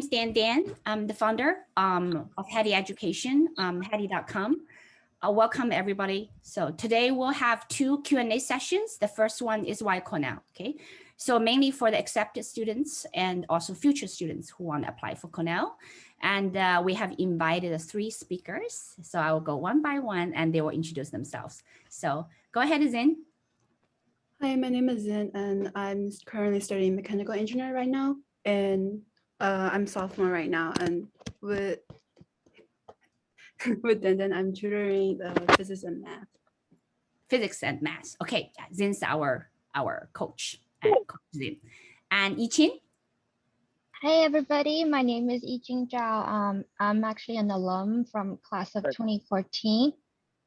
is Dan. I'm the founder of Hattie Education, Hattie.com. Welcome everybody. So today we'll have two Q&A sessions. The first one is why Cornell, okay? So mainly for the accepted students and also future students who want to apply for Cornell. And we have invited 3 speakers. So I will go one by one and they will introduce themselves. So go ahead, Zin. Hi, my name is Zin and I'm currently studying mechanical engineering right now. And I'm sophomore right now. And with Dan, I'm tutoring physics and math. Physics and math. Okay, Zin's our coach, Coach Zin. And Yichin? Hey everybody, my name is Yijing Zhao. I'm actually an alum from class of 2014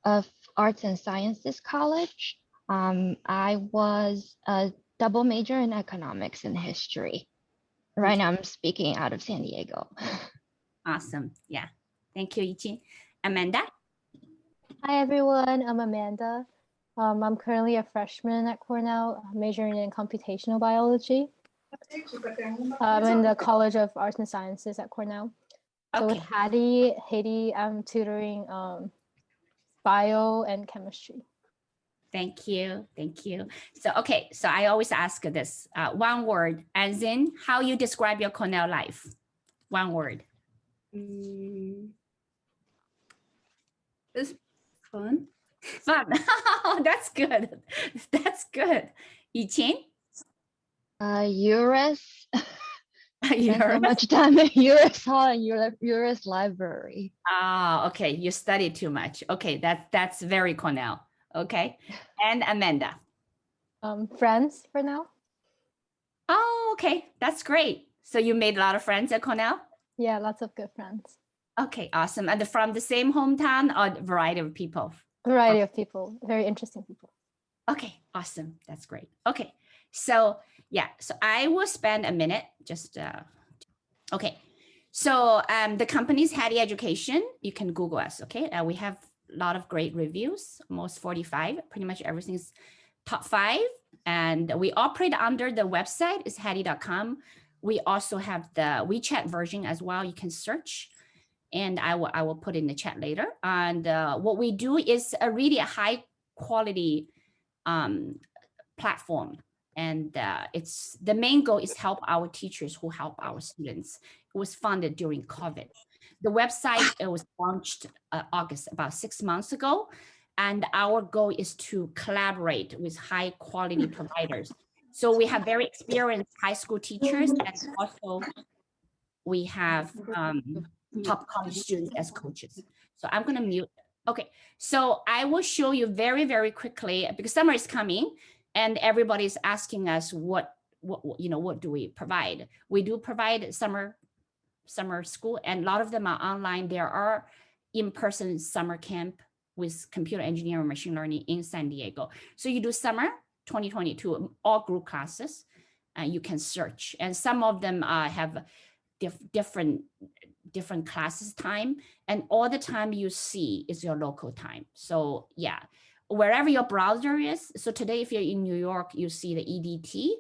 of Arts and Sciences College. I was a double major in economics and history. Right now I'm speaking out of San Diego. Awesome, yeah. Thank you, Yichin. Amanda? Hi everyone, I'm Amanda. I'm currently a freshman at Cornell, majoring in computational biology. I'm in the College of Arts and Sciences at Cornell. So Okay. with Hattie, I'm tutoring bio and chemistry. Thank you. So, okay, so I always ask this, one word, and Zin, how you describe your Cornell life? One word. It's fun. Fun. That's good. That's good. Yichin? URS. Spent so much time at URS Hall and URS Library. Ah, okay. You study too much. Okay, that's very Cornell. Okay. And Amanda? Friends for now. Oh, okay. That's great. So you made a lot of friends at Cornell? Yeah, lots of good friends. Okay, awesome. And from the same hometown or a variety of people? Variety of people, very interesting people. Okay, awesome. That's great. Okay, so yeah, so I will spend a minute just, okay. So the company's Hattie Education, you can Google us, okay? We have a lot of great reviews, almost 45, pretty much everything's top 5. And we operate under the website is Hattie.com. We also have the WeChat version as well. You can search. And I will put in the chat later. And what we do is a really high quality platform. And it's the main goal is help our teachers who help our students. It was funded during COVID. The website, it was launched August, about 6 months ago. And our goal is to collaborate with high quality providers. So we have very experienced high school teachers, and also we have top college students as coaches. So I'm going to mute. Okay, so I will show you very, very quickly because summer is coming and everybody's asking us what do we provide? We do provide summer school, and a lot of them are online. There are in-person summer camp with computer engineering and machine learning in San Diego. So you do summer 2022, all group classes, and you can search. And some of them have different classes time, and all the time you see is your local time. So yeah, wherever your browser is. So today, if you're in New York, you see the EDT,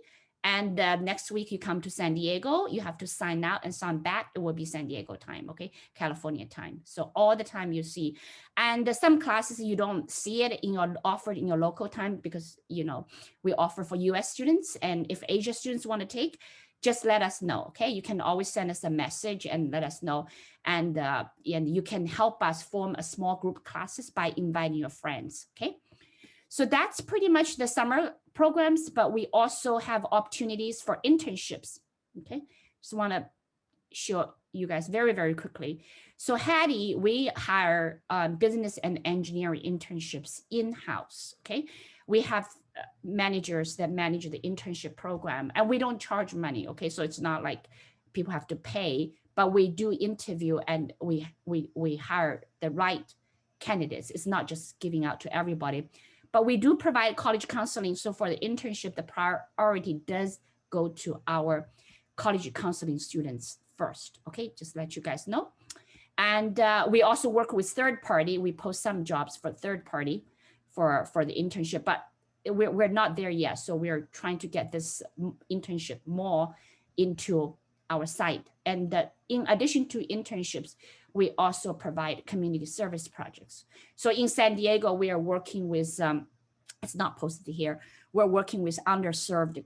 and next week you come to San Diego, you have to sign out and sign back. It will be San Diego time, okay, California time. So all the time you see, and some classes you don't see it offered in your local time because we offer for US students, and if Asia students want to take, just let us know, okay? You can always send us a message and let us know. And you can help us form a small group classes by inviting your friends, okay? So that's pretty much the summer programs, but we also have opportunities for internships, okay? Just wanna show you guys very, very quickly. So Hattie, we hire business and engineering internships in-house, okay? We have managers that manage the internship program, and we don't charge money, okay? So it's not like people have to pay, but we do interview and we hire the right candidates. It's not just giving out to everybody, but we do provide college counseling. So for the internship, the priority does go to our college counseling students first, okay? Just let you guys know. And we also work with third party. We post some jobs for third party for the internship, but we're not there yet. So we're trying to get this internship more into our site. And in addition to internships, we also provide community service projects. So in San Diego, we are working with, it's not posted here, we're working with underserved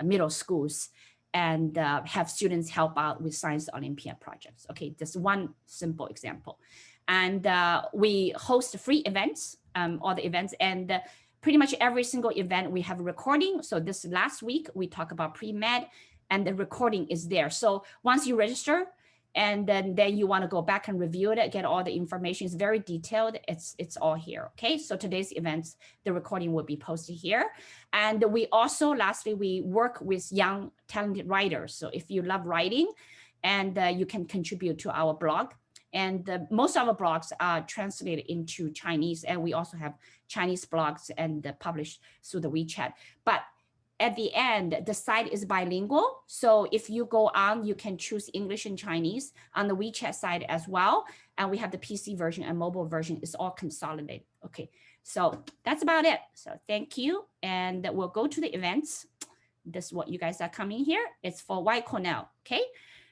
middle schools and have students help out with science Olympiad projects. Okay, just one simple example. And we host free events, all the events, and pretty much every single event we have a recording. So this last week, we talk about pre-med, and the recording is there. So once you register, and then you want to go back and review it, get all the information. It's very detailed. It's all here. Okay, so today's events, the recording will be posted here. And we also, lastly, we work with young talented writers. So if you love writing, and you can contribute to our blog. And most of our blogs are translated into Chinese, and we also have Chinese blogs and published through the WeChat. But at the end, the site is bilingual. So if you go on, you can choose English and Chinese on the WeChat side as well. And we have the PC version and mobile version is all consolidated. Okay, so that's about it. So thank you. And we'll go to the events. This is what you guys are coming here. It's for Why Cornell, okay?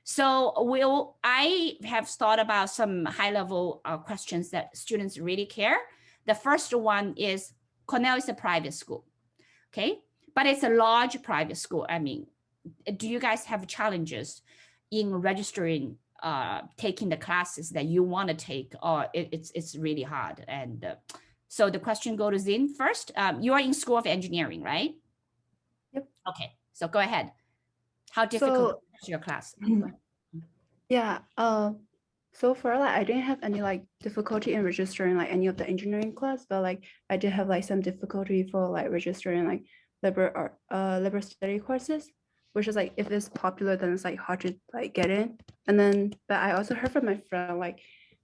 So I have thought about some high level questions that students really care. The first one is Cornell is a private school, okay? But it's a large private school. I mean, do you guys have challenges in registering, taking the classes that you want to take, or it's really hard? And so the question goes to Zin first. You are in School of Engineering, right? Yep. Okay, so go ahead. How difficult is your class? Yeah. So far, like I didn't have any like difficulty in registering like any of the engineering class, but like I did have like some difficulty for like registering like liberal study courses, which is like if it's popular, then it's like hard to like get in. And then, but I also heard from my friend like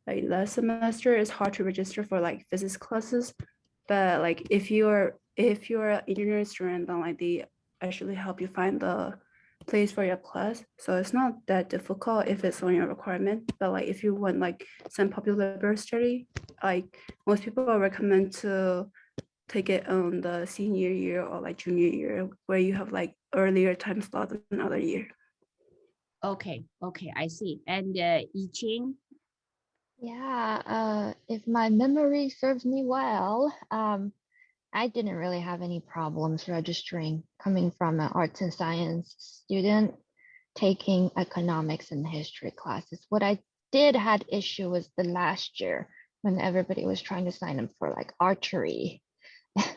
last semester it's hard to register for like physics classes, but like if you're an engineering student, then like they actually help you find the place for your class. So it's not that difficult if it's on your requirement. But like if you want like some popular liberal study, like most people recommend to take it on the senior year or like junior year, where you have like earlier time slot than another year. Okay, I see. And Yiqing? Yeah, if my memory serves me well, I didn't really have any problems registering coming from an arts and science student taking economics and history classes. What I did had issue was the last year when everybody was trying to sign up for like archery,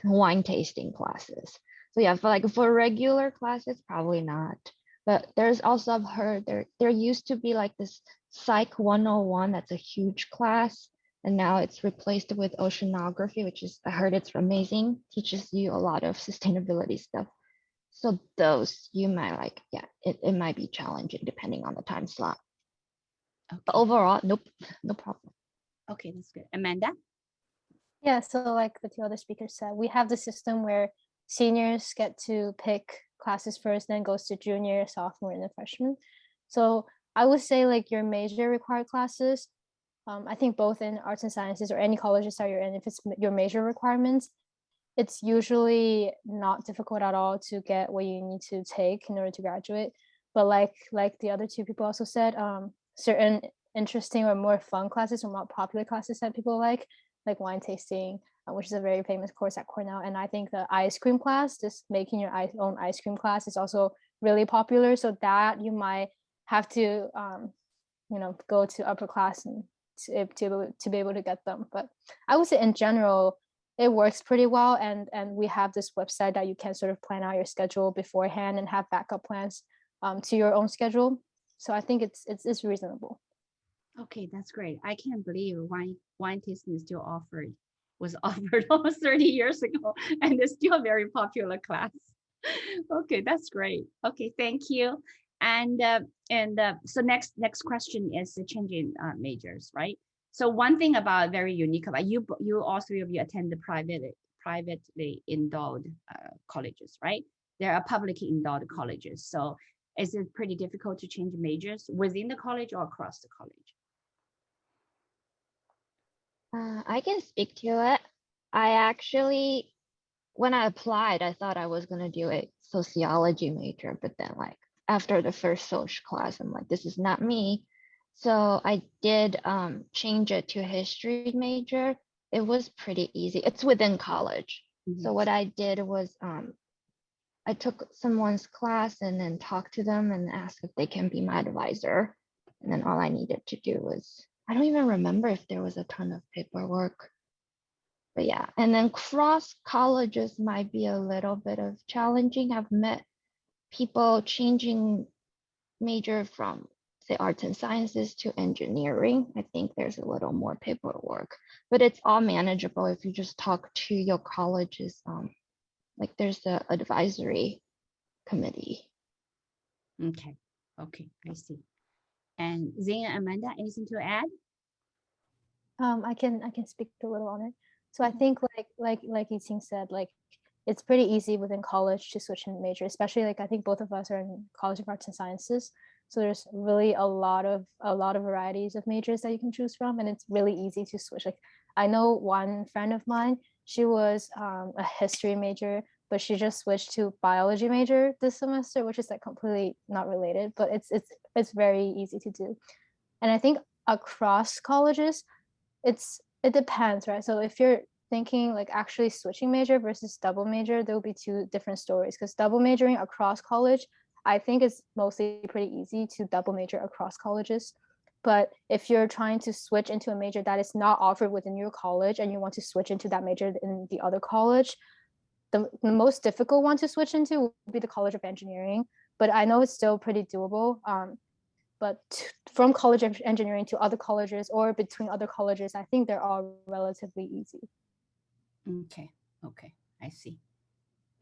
wine tasting classes. So yeah, for regular classes, probably not. But there's also, I've heard there used to be like this Psych 101, that's a huge class. And now it's replaced with oceanography, which is, I heard it's amazing, teaches you a lot of sustainability stuff. So those you might like, yeah, it might be challenging depending on the time slot. Okay. But overall, nope, no problem. Okay, that's good. Amanda? Yeah, so like the two other speakers said, we have the system where seniors get to pick classes first, then goes to junior, sophomore, and then freshman. So I would say like your major required classes, I think both in arts and sciences or any colleges that you're in, if it's your major requirements, it's usually not difficult at all to get what you need to take in order to graduate. But like the other two people also said, certain interesting or more fun classes or more popular classes that people like wine tasting, which is a very famous course at Cornell. And I think the ice cream class, just making your own ice cream class, is also really popular. So that you might have to, go to upper class and to be able to get them. But I would say in general, it works pretty well. And we have this website that you can sort of plan out your schedule beforehand and have backup plans to your own schedule. So I think it's reasonable. Okay, that's great. I can't believe wine tasting is still was offered almost 30 years ago, and it's still a very popular class. Okay, that's great. Okay, thank you. And so next question is the changing majors, right? So one thing about very unique about you all three of you attend the privately endowed colleges, right? There are publicly endowed colleges. So is it pretty difficult to change majors within the college or across the college? I can speak to it. I actually, when I applied, I thought I was going to do a sociology major, but then like after the first social class, I'm like, this is not me. So I did change it to a history major. It was pretty easy. It's within college. So what I did was I took someone's class and then talked to them and asked if they can be my advisor. And then all I needed to do was, I don't even remember if there was a ton of paperwork. But yeah, and then cross colleges might be a little bit of challenging. I've met people changing major from say arts and sciences to engineering. I think there's a little more paperwork, but it's all manageable if you just talk to your college's like there's the advisory committee. Okay, I see. And Zane and Amanda, anything to add? I can speak a little on it. So I think like Yiting said, like it's pretty easy within college to switch in major, especially like I think both of us are in College of Arts and Sciences. So there's really a lot of varieties of majors that you can choose from, and it's really easy to switch. Like I know one friend of mine, she was a history major, but she just switched to biology major this semester, which is like completely not related, but it's very easy to do. And I think across colleges, it depends, right? So if you're thinking like actually switching major versus double major, there will be two different stories, because double majoring across college, I think it's mostly pretty easy to double major across colleges. But if you're trying to switch into a major that is not offered within your college and you want to switch into that major in the other college, the most difficult one to switch into would be the College of Engineering. But I know it's still pretty doable. But from College of Engineering to other colleges or between other colleges, I think they're all relatively easy. Okay, I see.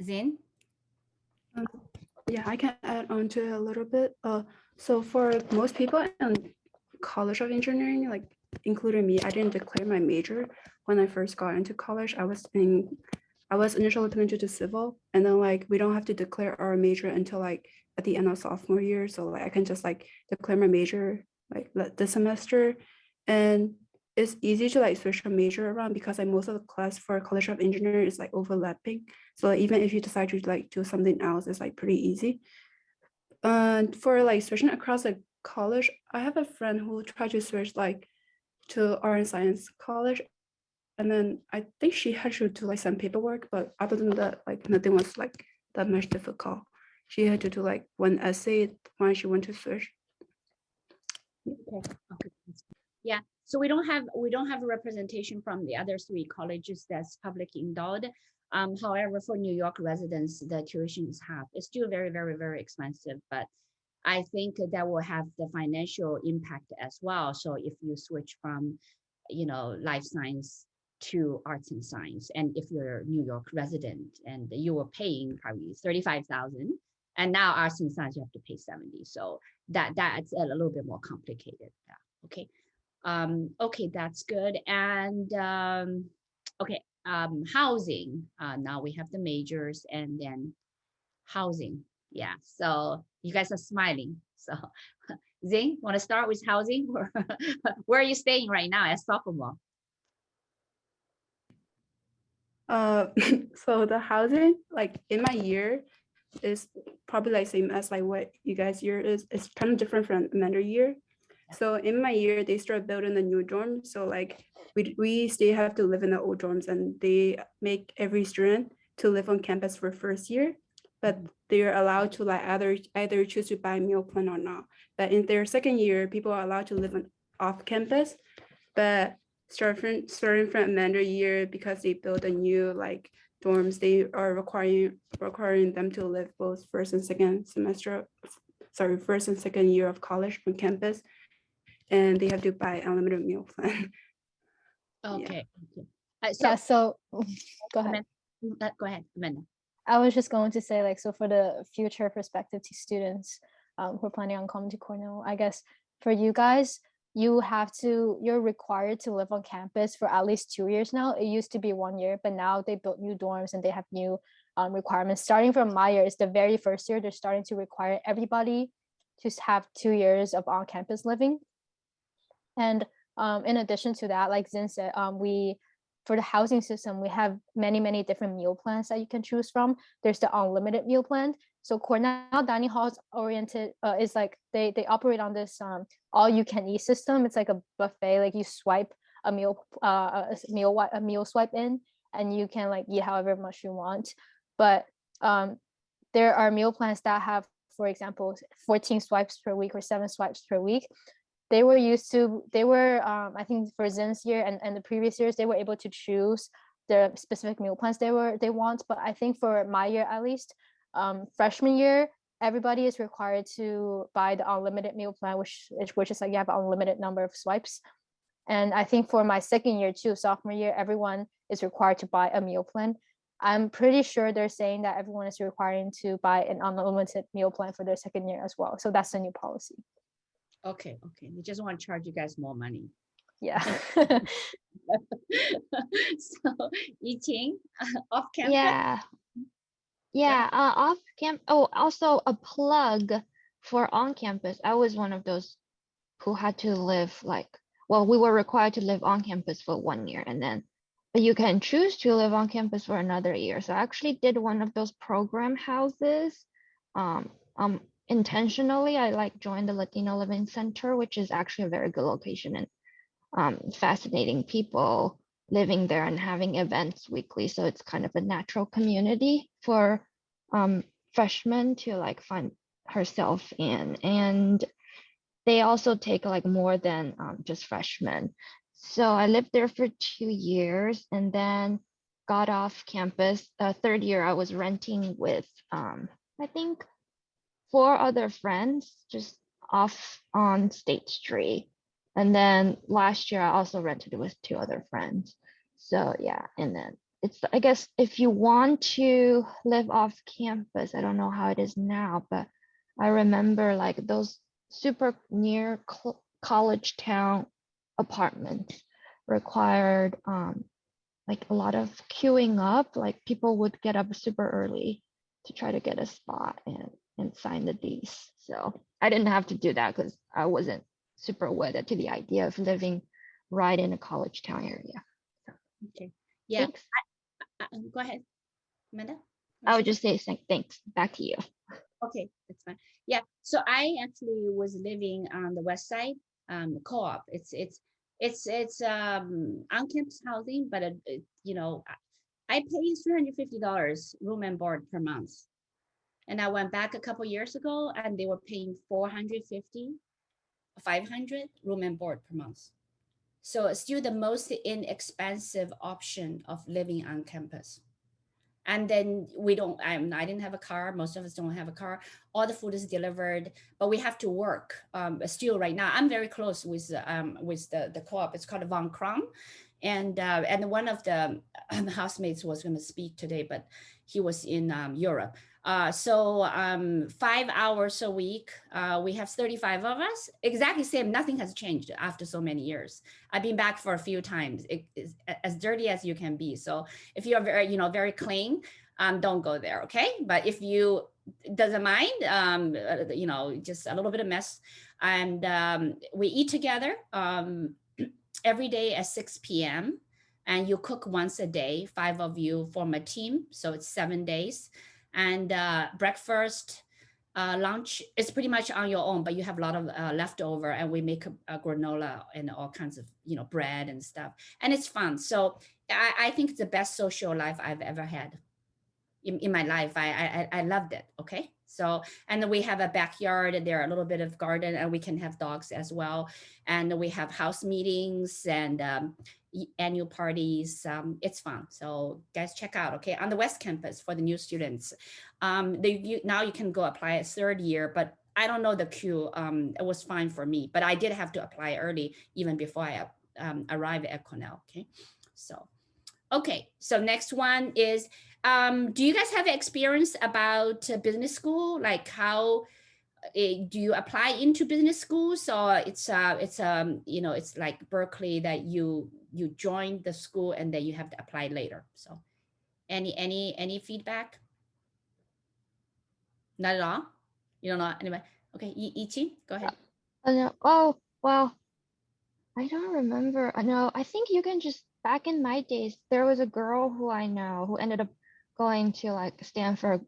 Zin? Yeah, I can add on to it a little bit. So for most people in College of Engineering, like including me, I didn't declare my major when I first got into college. I was initially put into the civil, and then like we don't have to declare our major until like at the end of sophomore year. So like I can just like declare my major like this semester, and it's easy to like switch a major around because like most of the class for College of Engineering is like overlapping. So like, even if you decide to like do something else, it's like pretty easy. And for like switching across like college, I have a friend who tried to switch like to art and science college, and then I think she had to do like some paperwork, but other than that, like nothing was like that much difficult. She had to do like one essay when she went to switch. Okay. Yeah, so we don't have a representation from the other three colleges that's public endowed. However, for New York residents, the tuition is half. It's still very, very, very expensive, but I think that will have the financial impact as well. So if you switch from, life science to arts and science, and if you're a New York resident and you were paying probably 35,000, and now arts and science you have to pay 70, so that's a little bit more complicated. Yeah. Okay. Okay, that's good. And okay, housing. Now we have the majors and then housing. Yeah, so you guys are smiling. So Zing, want to start with housing? Where are you staying right now as sophomore? So the housing, like in my year, is probably like same as like what you guys' year is. It's kind of different from another year. So in my year, they start building the new dorms. So like we still have to live in the old dorms, and they make every student to live on campus for first year, but they're allowed to like either choose to buy a meal plan or not. But in their second year, people are allowed to live on off campus, but starting from another year, because they build a new like dorms, they are requiring them to live both first and second year of college on campus, and they have to buy unlimited meal plan. Okay. Yeah. So go ahead. Go ahead, Amanda. I was just going to say, like, so for the future perspective to students who are planning on coming to Cornell, I guess for you guys, you're required to live on campus for at least 2 years now. It used to be 1 year, but now they built new dorms and they have new requirements. Starting from my year, it's the very first year, they're starting to require everybody to have 2 years of on-campus living. And in addition to that, like Zin said, for the housing system, we have many different meal plans that you can choose from. There's the unlimited meal plan, So Cornell dining halls oriented is like they operate on this all you can eat system. It's like a buffet. Like you swipe a meal swipe in, and you can like eat however much you want. But there are meal plans that have, for example, 14 swipes per week or 7 swipes per week. They were I think for Zen's year and the previous years, they were able to choose the specific meal plans they want. But I think for my year, at least, freshman year, everybody is required to buy the unlimited meal plan, which is like you have an unlimited number of swipes. And I think for my second year too, sophomore year, everyone is required to buy a meal plan. I'm pretty sure they're saying that everyone is requiring to buy an unlimited meal plan for their second year as well. So that's the new policy. Okay. They just want to charge you guys more money. Yeah. So, Yiqing, off campus? Yeah. Off camp. Oh, also a plug for on campus. I was one of those who had to live we were required to live on campus for 1 year, and then you can choose to live on campus for another year. So I actually did one of those program houses. Intentionally, I joined the Latino Living Center, which is actually a very good location, and fascinating people living there and having events weekly. So it's kind of a natural community for freshmen to find herself in. And they also take more than just freshmen. So I lived there for 2 years and then got off campus. Third year, I was renting with, I think, 4 other friends just off on State Street. And then last year, I also rented with 2 other friends. So yeah, and then I guess if you want to live off campus, I don't know how it is now, but I remember those super near college town apartments required a lot of queuing up. People would get up super early to try to get a spot and sign the lease. So I didn't have to do that because I wasn't super wedded to the idea of living right in a college town area. Okay. Yeah. Thanks. Go ahead, Amanda. I would just say thanks. Back to you. Okay, that's fine. Yeah. So I actually was living on the west side, co-op. It's on-campus housing, but I pay $350 room and board per month. And I went back a couple years ago and they were paying $450, $500 room and board per month. So it's still the most inexpensive option of living on campus. And then I didn't have a car. Most of us don't have a car. All the food is delivered, but we have to work. Still right now, I'm very close with the co-op. It's called Von Kron. And one of the housemates was going to speak today, but he was in Europe. So 5 hours a week, we have 35 of us, exactly same. Nothing has changed after so many years. I've been back for a few times. It is as dirty as you can be. So if you're very clean, don't go there. Okay. But if you doesn't mind, just a little bit of mess, and we eat together every day at 6 p.m. and you cook once a day. 5 of you form a team. So it's 7 days. And breakfast, lunch is pretty much on your own, but you have a lot of leftover, and we make a granola and all kinds of bread and stuff, and it's fun. So I think it's the best social life I've ever had in my life. I loved it. Okay. So, and then we have a backyard and there are a little bit of garden, and we can have dogs as well. And we have house meetings and annual parties. It's fun. So guys, check out, okay, on the West Campus for the new students. Now you can go apply at 3rd year, but I don't know the queue. It was fine for me, but I did have to apply early even before I arrived at Cornell. Okay. So, okay. So next one is, do you guys have experience about business school? Like how do you apply into business schools, or it's like Berkeley that you join the school and then you have to apply later? So any feedback? Not at all? You don't know anyway. Okay, Ichi, go ahead. Oh, well, I don't remember. No, I think you can just, back in my days, there was a girl who I know who ended up going to Stanford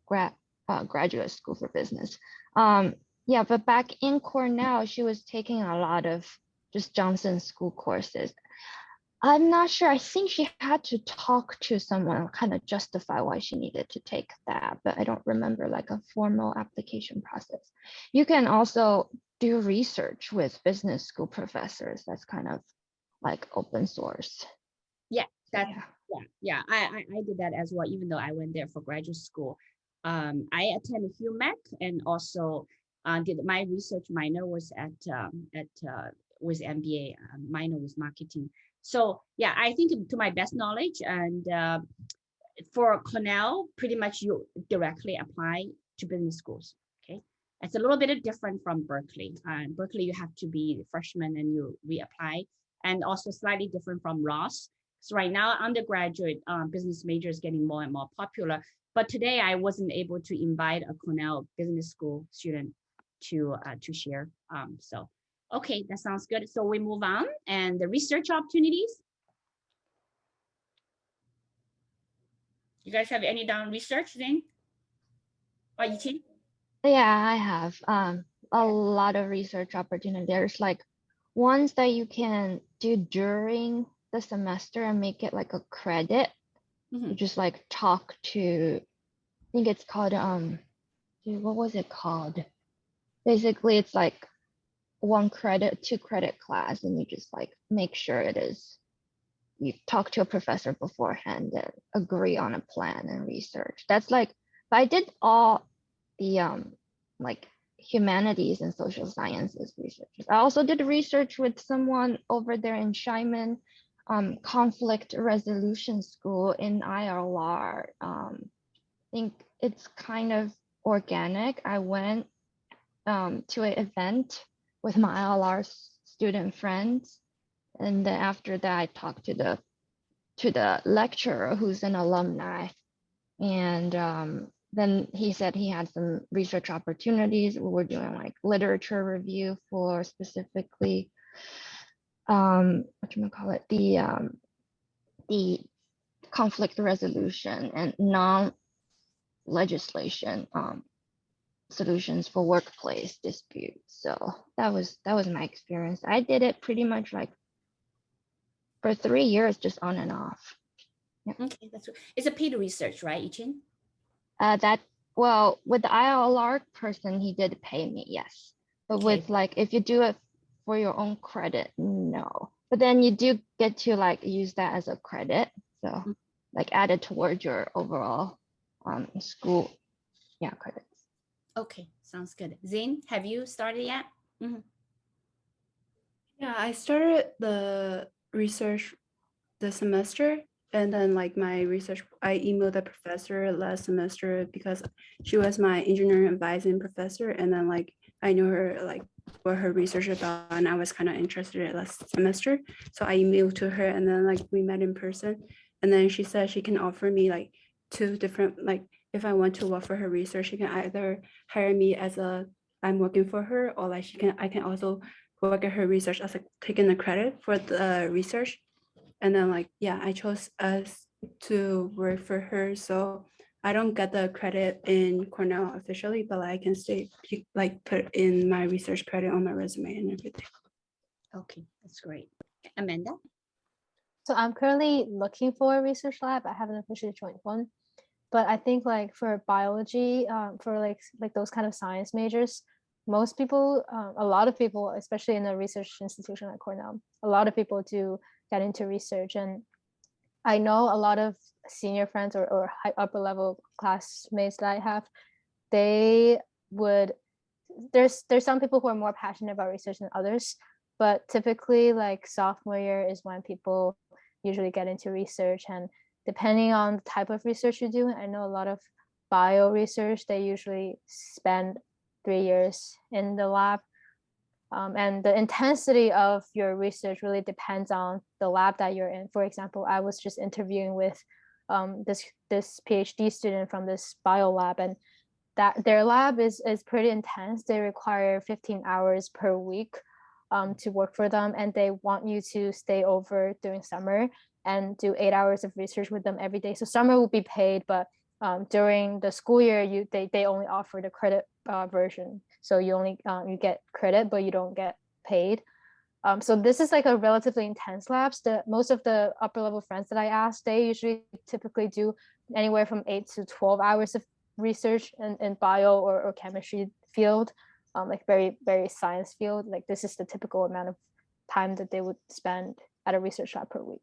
graduate school for business. Yeah, but back in Cornell, she was taking a lot of just Johnson School courses. I'm not sure. I think she had to talk to someone, kind of justify why she needed to take that, but I don't remember like a formal application process. You can also do research with business school professors. That's kind of like open source. Yeah, that's Yeah. yeah. I did that as well, even though I went there for graduate school. I attended UMac and also did my research minor was at was MBA, minor was marketing. So yeah, I think to my best knowledge, and for Cornell, pretty much you directly apply to business schools. Okay, it's a little bit different from Berkeley. Berkeley, you have to be a freshman and you reapply, and also slightly different from Ross. So right now, undergraduate business major is getting more and more popular. But today, I wasn't able to invite a Cornell business school student to share. So okay, that sounds good. So we move on, and the research opportunities. You guys have any done research thing? Or Yiqing? Yeah, I have a lot of research opportunity. There's like ones that you can do during the semester and make it like a credit. You just like talk to, I think it's called what was it called? Basically, it's like 1 credit, 2 credit class, and you just like make sure it is. You talk to a professor beforehand and agree on a plan and research. That's like, but I did all the like humanities and social sciences research. I also did research with someone over there in Scheiman, conflict resolution school in ILR. I think it's kind of organic. I went to an event with my ILR student friends, and then after that I talked to the lecturer who's an alumni, and then he said he had some research opportunities. We were doing like literature review for specifically whatchamacallit, the conflict resolution and non-legislation solutions for workplace disputes. So that was my experience. I did it pretty much like for 3 years, just on and off. Yeah. Okay, that's it's a paid research, right, Yiqing? Well, with the ILR person, he did pay me, yes. But Okay. with like, if you do it for your own credit, no. But then you do get to like use that as a credit. So like add it towards your overall school, credits. Okay, sounds good. Zane, have you started yet? Yeah, I started the research this semester, and then like my research, I emailed the professor last semester because she was my engineering advising professor, and then like I knew her like what her research about, and I was kind of interested in last semester, so I emailed to her, and then like we met in person, and then she said she can offer me like 2 different, like if I want to work for her research, she can either hire me as I'm working for her, or like I can also work at her research as taking the credit for the research. And then like, yeah, I chose us to work for her. So I don't get the credit in Cornell officially, but I can stay like put in my research credit on my resume and everything. Okay, that's great. Amanda? So I'm currently looking for a research lab. I haven't officially joined one, but I think like for biology, for like those kind of science majors, most people, a lot of people, especially in a research institution like Cornell, a lot of people do get into research. And I know a lot of senior friends or high upper level classmates that I have, they would, there's some people who are more passionate about research than others, but typically like sophomore year is when people usually get into research. And depending on the type of research you do, I know a lot of bio research, they usually spend 3 years in the lab. And the intensity of your research really depends on the lab that you're in. For example, I was just interviewing with this PhD student from this bio lab, and that their lab is pretty intense. They require 15 hours per week to work for them, and they want you to stay over during summer and do 8 hours of research with them every day. So summer will be paid, but during the school year, they only offer the credit version. So you only you get credit, but you don't get paid. So this is like a relatively intense labs. Most of the upper level friends that I asked, they usually typically do anywhere from 8 to 12 hours of research in bio or chemistry field, like very, very science field. Like this is the typical amount of time that they would spend at a research lab per week.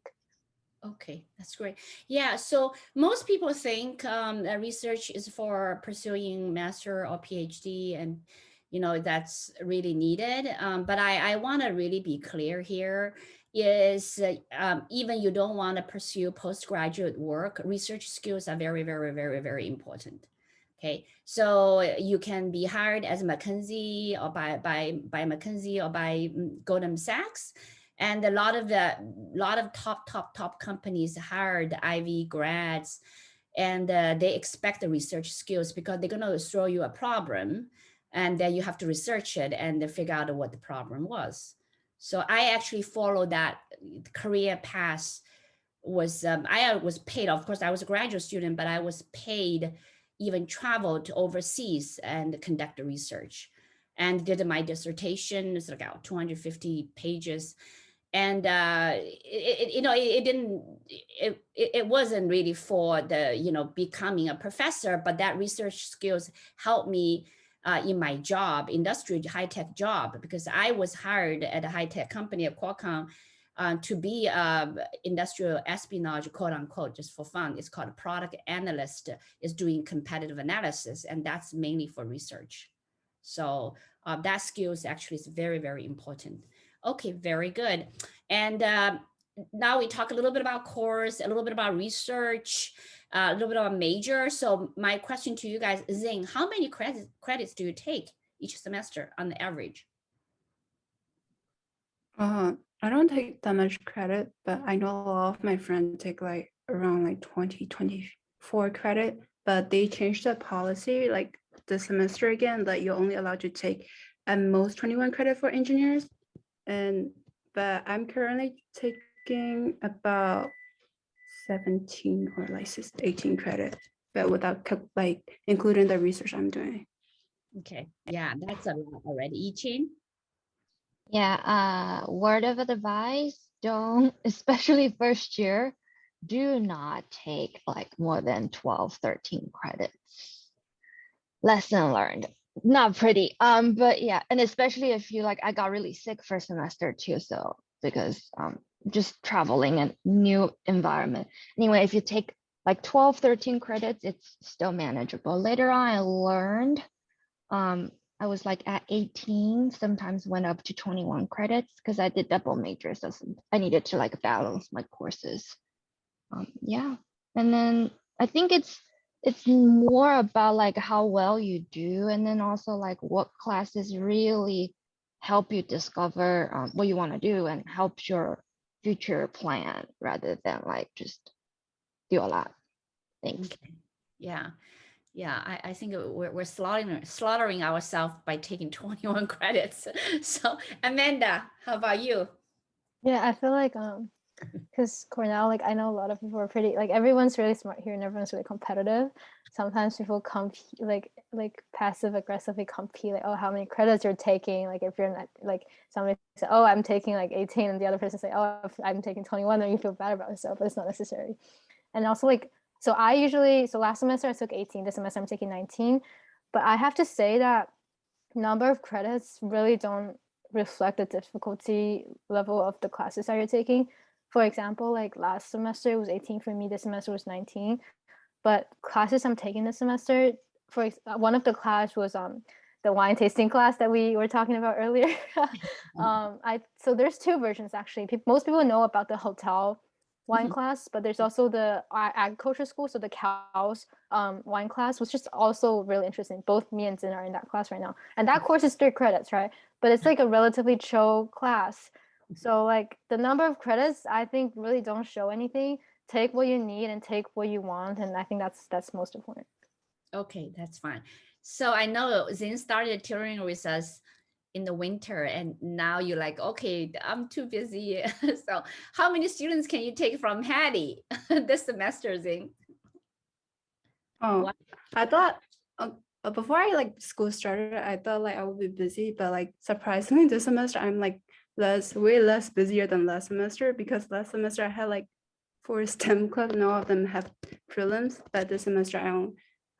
Okay, that's great. Yeah, so most people think that research is for pursuing master or PhD, and that's really needed. But I want to really be clear here is even you don't want to pursue postgraduate work, research skills are very, very, very, very important. Okay, so you can be hired as McKinsey or by McKinsey or by Goldman Sachs. And a lot of top companies hired Ivy grads, and they expect the research skills because they're going to throw you a problem, and then you have to research it and figure out what the problem was. So I actually followed that career path. I was paid, of course, I was a graduate student, but I was paid, even traveled overseas and conduct research, and did my dissertation. It's like 250 pages. And it wasn't really for the becoming a professor, but that research skills helped me in my job, industry high-tech job, because I was hired at a high-tech company at Qualcomm to be industrial espionage, quote unquote, just for fun. It's called a product analyst, is doing competitive analysis, and that's mainly for research. So that skills actually is very, very important. Okay, very good. And now we talk a little bit about course, a little bit about research, a little bit about major. So my question to you guys, Zing, how many credits do you take each semester on the average? I don't take that much credit, but I know a lot of my friends take like around like 20, 24 credit, but they changed the policy like this semester again, that you're only allowed to take at most 21 credit for engineers. But I'm currently taking about 17 or like 18 credit, but without like including the research I'm doing. Okay, yeah, that's a lot already. Yichin? Yeah, word of advice, don't, especially first year, do not take like more than 12, 13 credits. Lesson learned. Not pretty. But yeah, and especially if you I got really sick first semester too, so because just traveling and new environment. Anyway, if you take like 12, 13 credits, it's still manageable. Later on, I learned I was like at 18, sometimes went up to 21 credits because I did double majors. So I needed to balance my courses. Yeah, and then I think it's more about how well you do, and then also what classes really help you discover what you want to do and helps your future plan rather than just do a lot. Thanks. Okay. Yeah, I think we're slaughtering ourselves by taking 21 credits. So Amanda, how about you? Yeah, I feel like because Cornell, I know a lot of people are pretty everyone's really smart here and everyone's really competitive. Sometimes people compete like passive aggressively compete oh, how many credits you're taking, if you're not somebody say, oh, I'm taking 18, and the other person say, oh, I'm taking 21, then you feel bad about yourself, but it's not necessary. And also so last semester I took 18, this semester I'm taking 19, but I have to say that number of credits really don't reflect the difficulty level of the classes that you're taking. For example, last semester it was 18 for me, this semester was 19, but classes I'm taking this semester, one of the class was the wine tasting class that we were talking about earlier. So there's two versions actually. Most people know about the hotel wine class, but there's also the agriculture school, so the cows wine class, which is also really interesting. Both me and Zin are in that class right now, and that course is 3 credits, right? But it's a relatively chill class. So the number of credits I think really don't show anything. Take what you need and take what you want, and I think that's most important. Okay, that's fine. So I know Zin started tutoring with us in the winter, and now you're okay, I'm too busy. So how many students can you take from Hattie this semester, Zin? Oh, What? I thought before I like school started, I thought like I would be busy, but like surprisingly this semester I'm like way less busier than last semester, because last semester I had like 4 STEM clubs and all of them have prelims, but this semester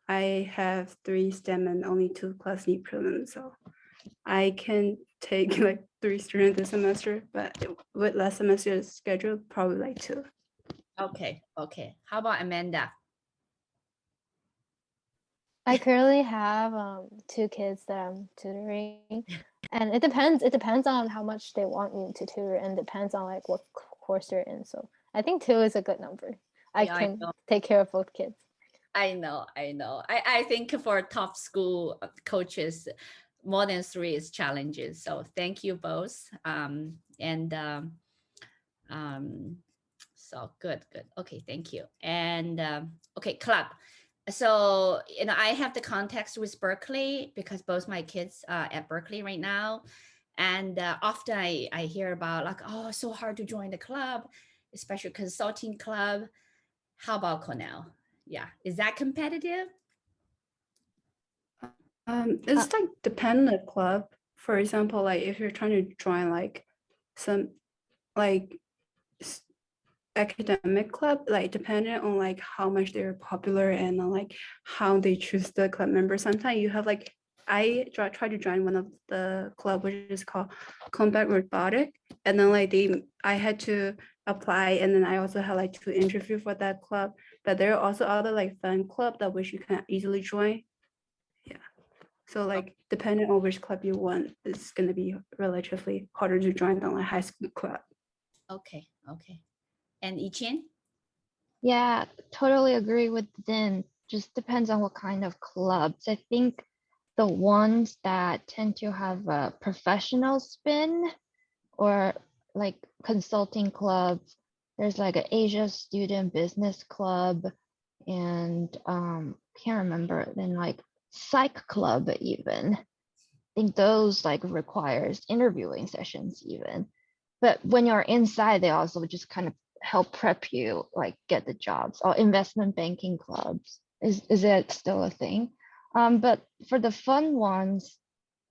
I have 3 STEM and only 2 class need prelims, so I can take like 3 students this semester, but with last semester's schedule, probably like 2. Okay, okay. How about Amanda? I currently have 2 kids that I'm tutoring, and it depends on how much they want me to tutor, and depends on like what course they're in. So I think 2 is a good number. I Yeah, I can know. take care of both kids. I know. I think for top school coaches, more than 3 is challenges. So thank you both. So good. Okay, thank you. And okay, club. So I have the context with Berkeley because both my kids are at Berkeley right now, and often I hear about like, oh, so hard to join the club, especially consulting club. How about Cornell? Yeah, is that competitive? It's like depend on the club. For example, like if you're trying to join like some like academic club, like depending on like how much they're popular and on like how they choose the club members. Sometimes you have like I try to join one of the club which is called Combat Robotic, and then like I had to apply, and then I also had like to interview for that club. But there are also other like fan club that which you can easily join. Yeah. So like depending on which club you want, it's gonna be relatively harder to join than like high school club. Okay. And Ichin? Yeah, totally agree with Din. Just depends on what kind of clubs. I think the ones that tend to have a professional spin or like consulting clubs, there's like an Asia Student Business Club and can't remember, then like Psych Club even. I think those like requires interviewing sessions even. But when you're inside, they also just kind of help prep you like get the jobs. Or investment banking clubs, is it still a thing? But for the fun ones,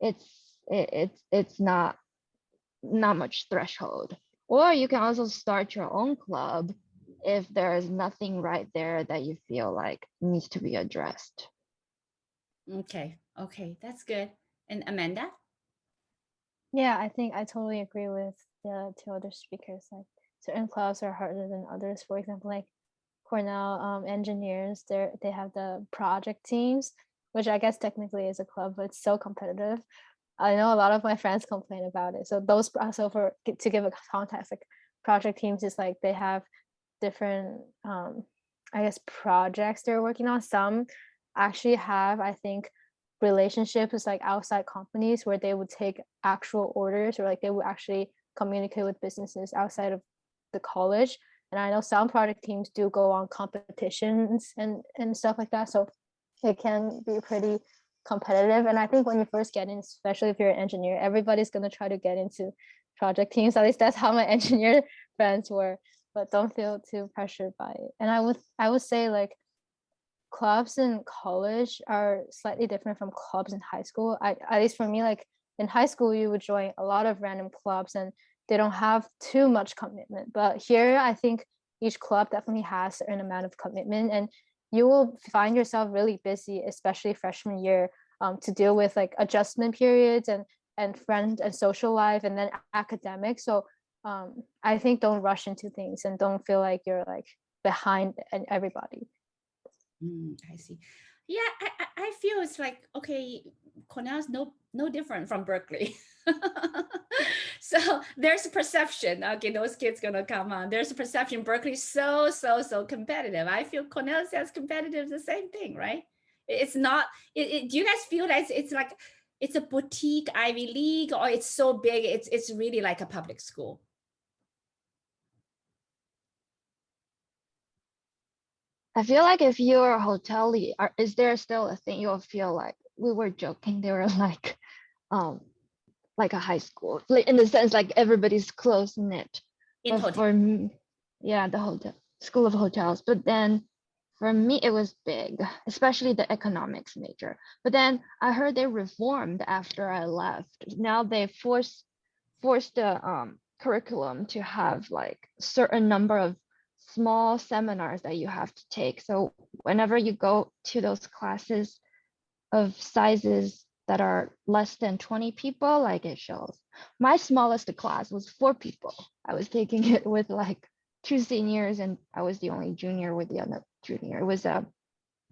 it's not much threshold. Or you can also start your own club if there is nothing right there that you feel like needs to be addressed. Okay, that's good. And Amanda? Yeah, I think I totally agree with the 2 other speakers. Like certain clubs are harder than others. For example, like Cornell engineers, they have the project teams, which I guess technically is a club, but it's so competitive. I know a lot of my friends complain about it. So those also to give a context, like project teams is like they have different I guess projects they're working on. Some actually have, I think, relationships with like outside companies where they would take actual orders, or like they would actually communicate with businesses outside of the college. And I know some project teams do go on competitions and stuff like that. So it can be pretty competitive. And I think when you first get in, especially if you're an engineer, everybody's going to try to get into project teams. At least that's how my engineer friends were. But don't feel too pressured by it. And I would say like clubs in college are slightly different from clubs in high school. At least for me, like in high school, you would join a lot of random clubs and they don't have too much commitment. But here, I think each club definitely has a certain amount of commitment, and you will find yourself really busy, especially freshman year, to deal with like adjustment periods and friend and social life, and then academic. So I think don't rush into things and don't feel like you're like behind everybody. I see. Yeah, I feel it's like, okay, Cornell's no different from Berkeley. So there's a perception, okay, those kids gonna come on. There's a perception Berkeley's so competitive. I feel Cornell's as competitive, the same thing, right? It's not, do you guys feel that it's like, it's a boutique Ivy League, or it's so big, it's really like a public school? I feel like if you're a hotelier, is there still a thing you'll feel like we were joking? They were like a high school, like in the sense like everybody's close knit. In But hotel. for me, yeah, the hotel school of hotels. But then for me, it was big, especially the economics major. But then I heard they reformed after I left. Now they forced the curriculum to have like certain number of small seminars that you have to take. So whenever you go to those classes of sizes that are less than 20 people, like it shows. My smallest class was 4 people. I was taking it with like 2 seniors and I was the only junior with the other junior. It was a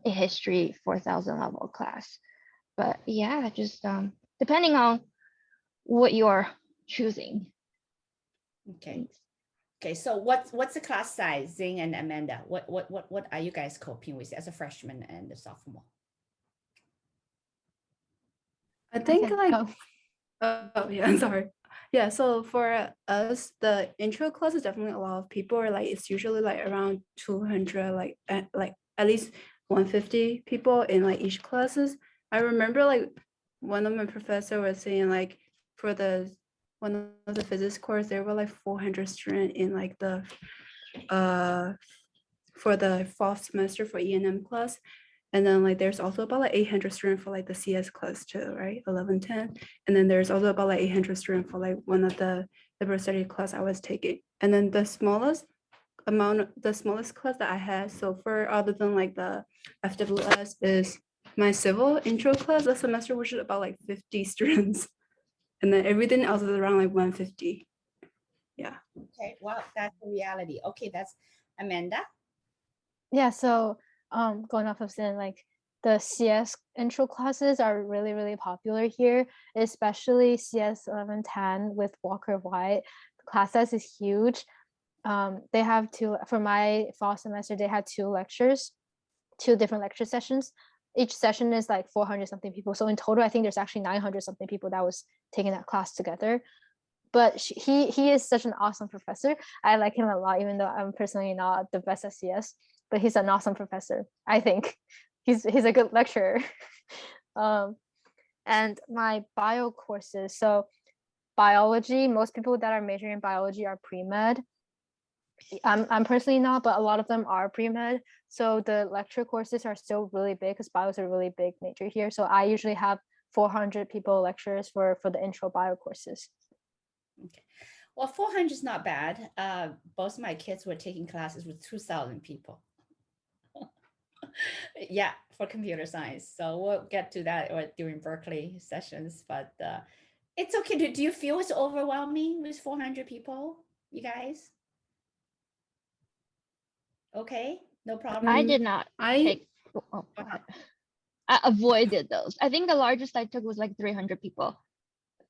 history 4,000 level class. But yeah, just depending on what you're choosing. Okay. Okay, so what's the class size, Zing and Amanda? What are you guys coping with as a freshman and a sophomore? I think like, go. oh yeah, I'm sorry. Yeah, so for us, the intro class is definitely a lot of people, or like it's usually like around 200, like at least 150 people in like each classes. I remember like one of my professor was saying like for the one of the physics course, there were like 400 students in like the for the fall semester for E&M class. And then like there's also about like 800 students for like the CS class too, right? 11, 10. And then there's also about like 800 students for like one of the liberal study class I was taking. And then the smallest class that I had so far, other than like the FWS, is my civil intro class this semester, which is about like 50 students. And then everything else is around like 150. Yeah. Okay, wow, that's the reality. Okay, that's Amanda. Yeah, so going off of saying like the CS intro classes are really, really popular here, especially CS 1110 with Walker White. The class size is huge. They have for my fall semester, they had 2 different lecture sessions. Each session is like 400 something people. So in total, I think there's actually 900 something people that was taking that class together. But he is such an awesome professor. I like him a lot, even though I'm personally not the best at CS, but he's an awesome professor. I think he's a good lecturer. And my bio courses, so biology, most people that are majoring in biology are pre-med. I'm personally not, but a lot of them are pre-med. So the lecture courses are still really big because bio is a really big major here. So I usually have 400 people lecturers for the intro bio courses. Okay, well, 400 is not bad. Both my kids were taking classes with 2,000 people. Yeah, for computer science. So we'll get to that during Berkeley sessions, but it's okay. Do you feel it's overwhelming with 400 people, you guys? Okay, no problem. I did not take. Oh, go ahead. I avoided those. I think the largest I took was like 300 people.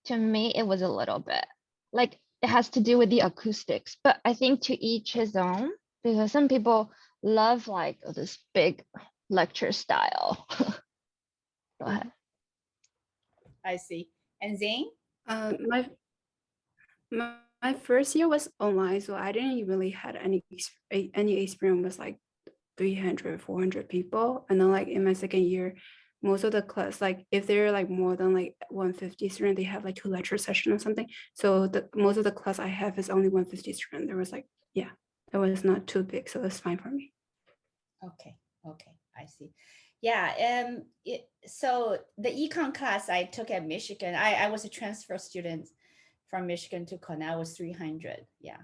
To me, it was a little bit like it has to do with the acoustics, but I think to each his own, because some people love like this big lecture style. Go ahead. I see. And Zane? My first year was online, so I didn't really had any experience with like 300, 400 people. And then like in my second year, most of the class, like if they're like more than like 150 students, they have like 2 lecture sessions or something. So most of the class I have is only 150 students. There was like, yeah, it was not too big, so it's fine for me. Okay, I see. Yeah, so the econ class I took at Michigan, I was a transfer student from Michigan to Cornell, was 300. Yeah.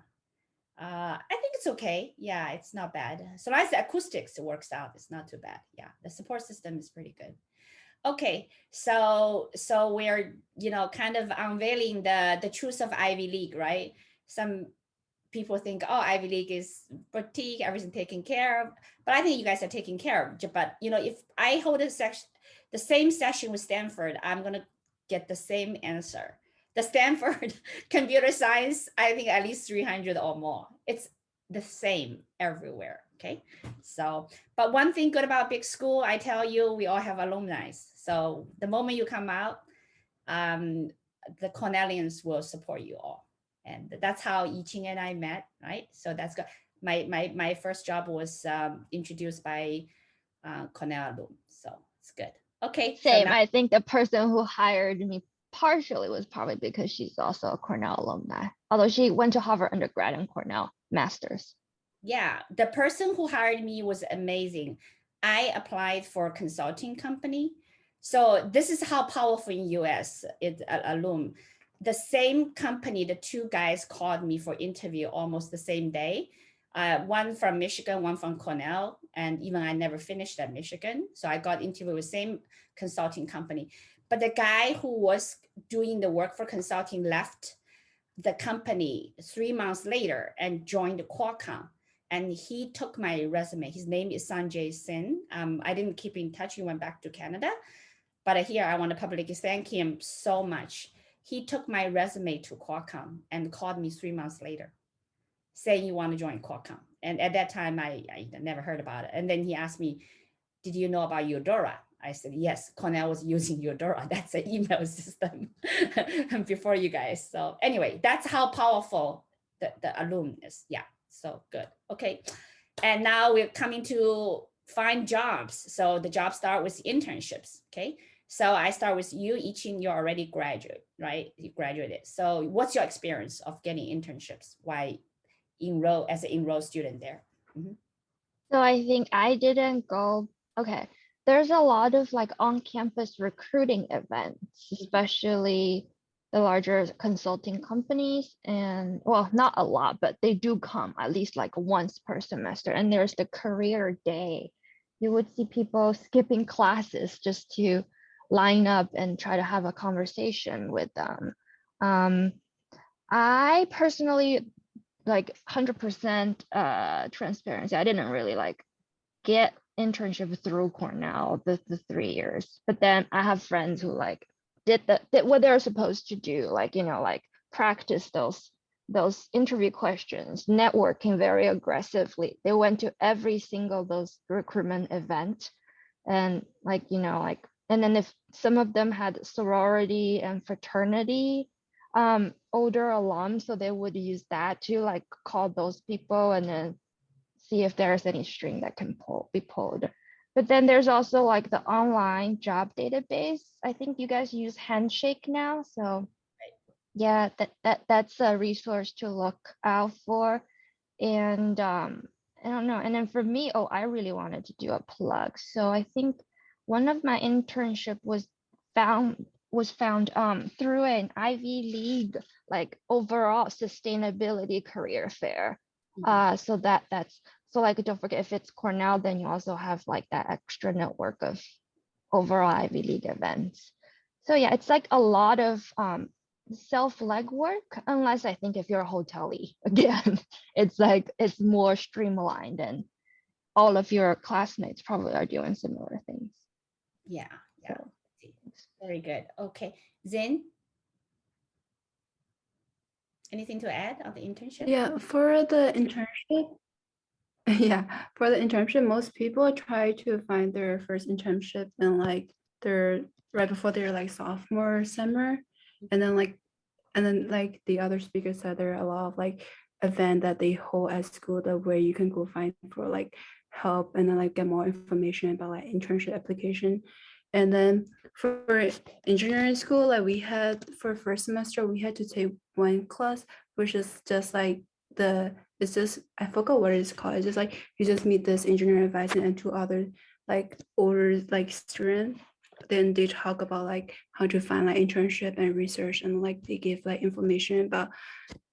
I think it's okay. Yeah, it's not bad. So long as the acoustics works out, it's not too bad. Yeah, the support system is pretty good. Okay, so we're kind of unveiling the truth of Ivy League, right? Some people think, oh, Ivy League is boutique, everything taken care of, but I think you guys are taken care of. But if I hold the same session with Stanford, I'm gonna get the same answer. The Stanford computer science, I think at least 300 or more. It's the same everywhere, okay? So, but one thing good about big school, I tell you, we all have alumni. So the moment you come out, the Cornellians will support you all. And that's how Yiqing and I met, right? So that's good. My first job was introduced by Cornell alum, so it's good. Okay. Same. I think the person who hired me partially was probably because she's also a Cornell alumni, although she went to Harvard undergrad and Cornell masters. Yeah, the person who hired me was amazing. I applied for a consulting company. So this is how powerful in US it Alum. The same company, the two guys called me for interview almost the same day. One from Michigan, one from Cornell, and even I never finished at Michigan. So I got interviewed with same consulting company. But the guy who was doing the work for consulting left the company 3 months later and joined Qualcomm. And he took my resume. His name is Sanjay Sin. I didn't keep in touch. He went back to Canada. But here I want to publicly thank him so much. He took my resume to Qualcomm and called me 3 months later saying you want to join Qualcomm. And at that time, I never heard about it. And then he asked me, did you know about Eudora? I said, yes, Cornell was using Eudora. That's an email system before you guys. So anyway, that's how powerful the alum is. Yeah, so good. Okay, and now we're coming to find jobs. So the job start with internships, okay? So I start with you, Yichin, you're already graduate, right? You graduated. So what's your experience of getting internships? Why enroll as an enrolled student there? Mm-hmm. So I think I didn't go, okay. There's a lot of like on-campus recruiting events, especially the larger consulting companies. And well, not a lot, but they do come at least like once per semester. And there's the career day. You would see people skipping classes just to line up and try to have a conversation with them. I personally, like 100% transparency, I didn't really like get internship through Cornell the 3 years, but then I have friends who like did what they're supposed to do, like, you know, like practice those interview questions, networking very aggressively. They went to every single those recruitment event, and like, you know, like, and then if some of them had sorority and fraternity older alums, so they would use that to like call those people and then see if there's any string that can be pulled. But then there's also like the online job database. I think you guys use Handshake now, so yeah, that's a resource to look out for. And I don't know. And then for me, oh, I really wanted to do a plug. So I think one of my internship was found through an Ivy League like overall sustainability career fair. So that's so like, don't forget, if it's Cornell, then you also have like that extra network of overall Ivy League events. So yeah, it's like a lot of self legwork, unless I think if you're a hotelier, again, it's like it's more streamlined and all of your classmates probably are doing similar things. Yeah, yeah. So, very good. Okay, Zin, anything to add on the internship? Yeah, for the internship, yeah, for the internship, most people try to find their first internship in like their right before their like sophomore summer, and then like the other speaker said, there are a lot of like event that they hold at school that where you can go find for like help and then like get more information about like internship application. And then for engineering school, like we had for first semester, we had to take one class, which is just like it's just, I forgot what it's called. It's just like you just meet this engineering advisor and two other like older like students. Then they talk about like how to find like internship and research, and like they give like information about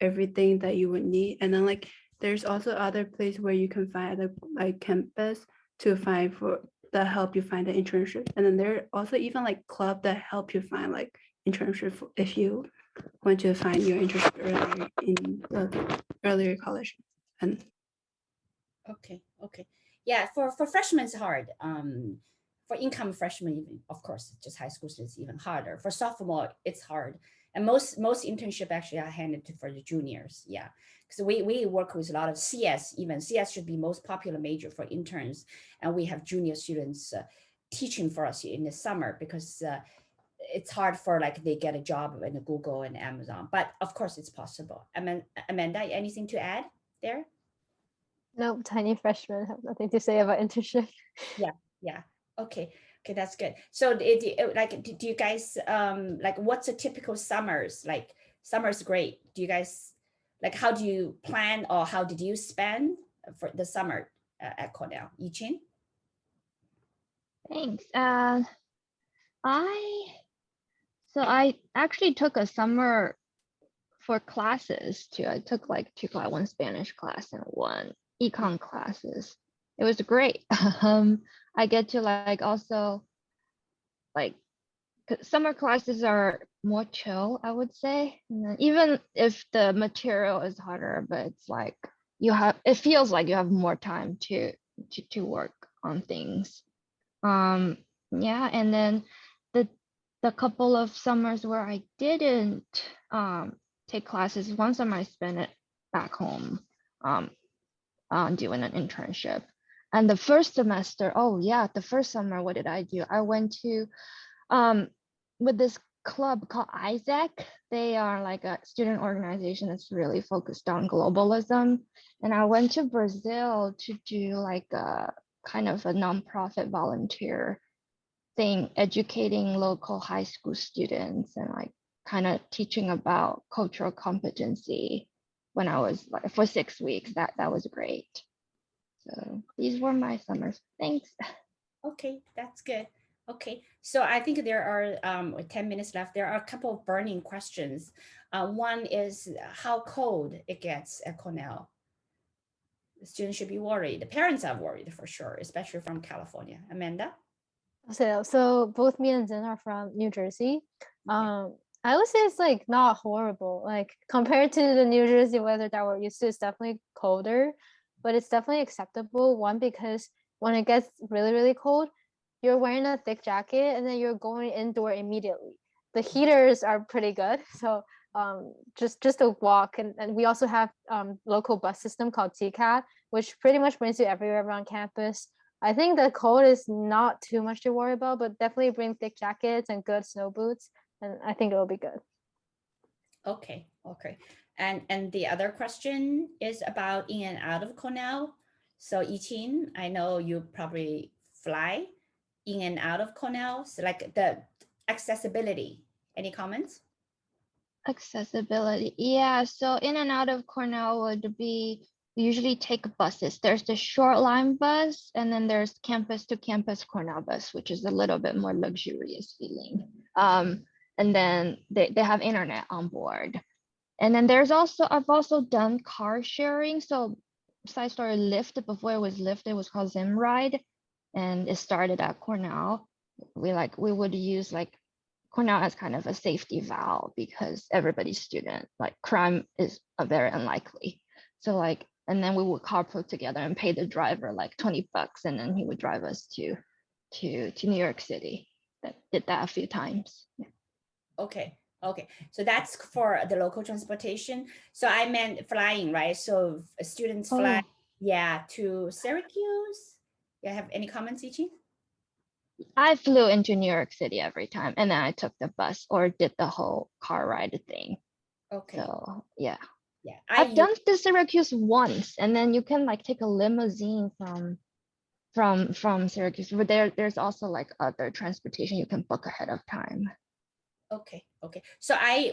everything that you would need. And then like there's also other place where you can find the like campus to find for that help you find the internship. And then there are also even like club that help you find like internship if you want to find your internship earlier in earlier college. And okay, yeah, for freshmen it's hard. For incoming freshmen, even of course, just high school students even harder. For sophomore, it's hard, and most internship actually are handed to for the juniors. Yeah, because we work with a lot of CS. Even CS should be most popular major for interns, and we have junior students teaching for us in the summer because it's hard for like they get a job in Google and Amazon. But of course, it's possible. Amanda, anything to add there? Nope, tiny freshman, have nothing to say about internship. Yeah. Okay, that's good. So do you guys like what's a typical summers? Like summer's great. Do you guys like how do you plan or how did you spend for the summer at Cornell? Yichin? Thanks. I actually took a summer for classes too. I took like 2 class, 1 Spanish class and 1 econ classes. It was great. I get to like also like summer classes are more chill, I would say. And then even if the material is harder, but it's like it feels like you have more time to work on things. Yeah, and then the couple of summers where I didn't take classes, one summer I spent it back home doing an internship. And the first semester, the first summer, what did I do? I went to with this club called Isaac. They are like a student organization that's really focused on globalism. And I went to Brazil to do like a kind of a nonprofit volunteer thing, educating local high school students and like kind of teaching about cultural competency when I was like for 6 weeks. That was great. So these were my summers. Thanks. Okay, that's good. Okay, so I think there are 10 minutes left. There are a couple of burning questions. One is how cold it gets at Cornell. The students should be worried. The parents are worried for sure, especially from California. Amanda? So both me and Zen are from New Jersey. Okay. I would say it's like not horrible. Like compared to the New Jersey weather that we're used to, it's definitely colder, but it's definitely acceptable. One, because when it gets really, really cold, you're wearing a thick jacket and then you're going indoor immediately. The heaters are pretty good. So just a walk. And we also have local bus system called TCAT, which pretty much brings you everywhere around campus. I think the cold is not too much to worry about, but definitely bring thick jackets and good snow boots. And I think it'll be good. Okay. And the other question is about in and out of Cornell. So Yichin, I know you probably fly in and out of Cornell. So like the accessibility, any comments? Accessibility. Yeah, so in and out of Cornell would be usually take buses. There's the short line bus, and then there's campus to campus Cornell bus, which is a little bit more luxurious feeling. And then they have internet on board. And then I've also done car sharing. So side story, Lyft, before it was Lyft, it was called Zim Ride, and it started at Cornell. We would use like Cornell as kind of a safety valve because everybody's student, like crime is very unlikely. So like, and then we would carpool together and pay the driver like $20, and then he would drive us to New York City. Did that a few times. Yeah. Okay. So that's for the local transportation. So I meant flying, right? So students fly, to Syracuse. You have any comments, Ichi? I flew into New York City every time, and then I took the bus or did the whole car ride thing. Okay. So yeah. I've done the Syracuse once, and then you can like take a limousine from Syracuse, but there's also like other transportation you can book ahead of time. Okay. So I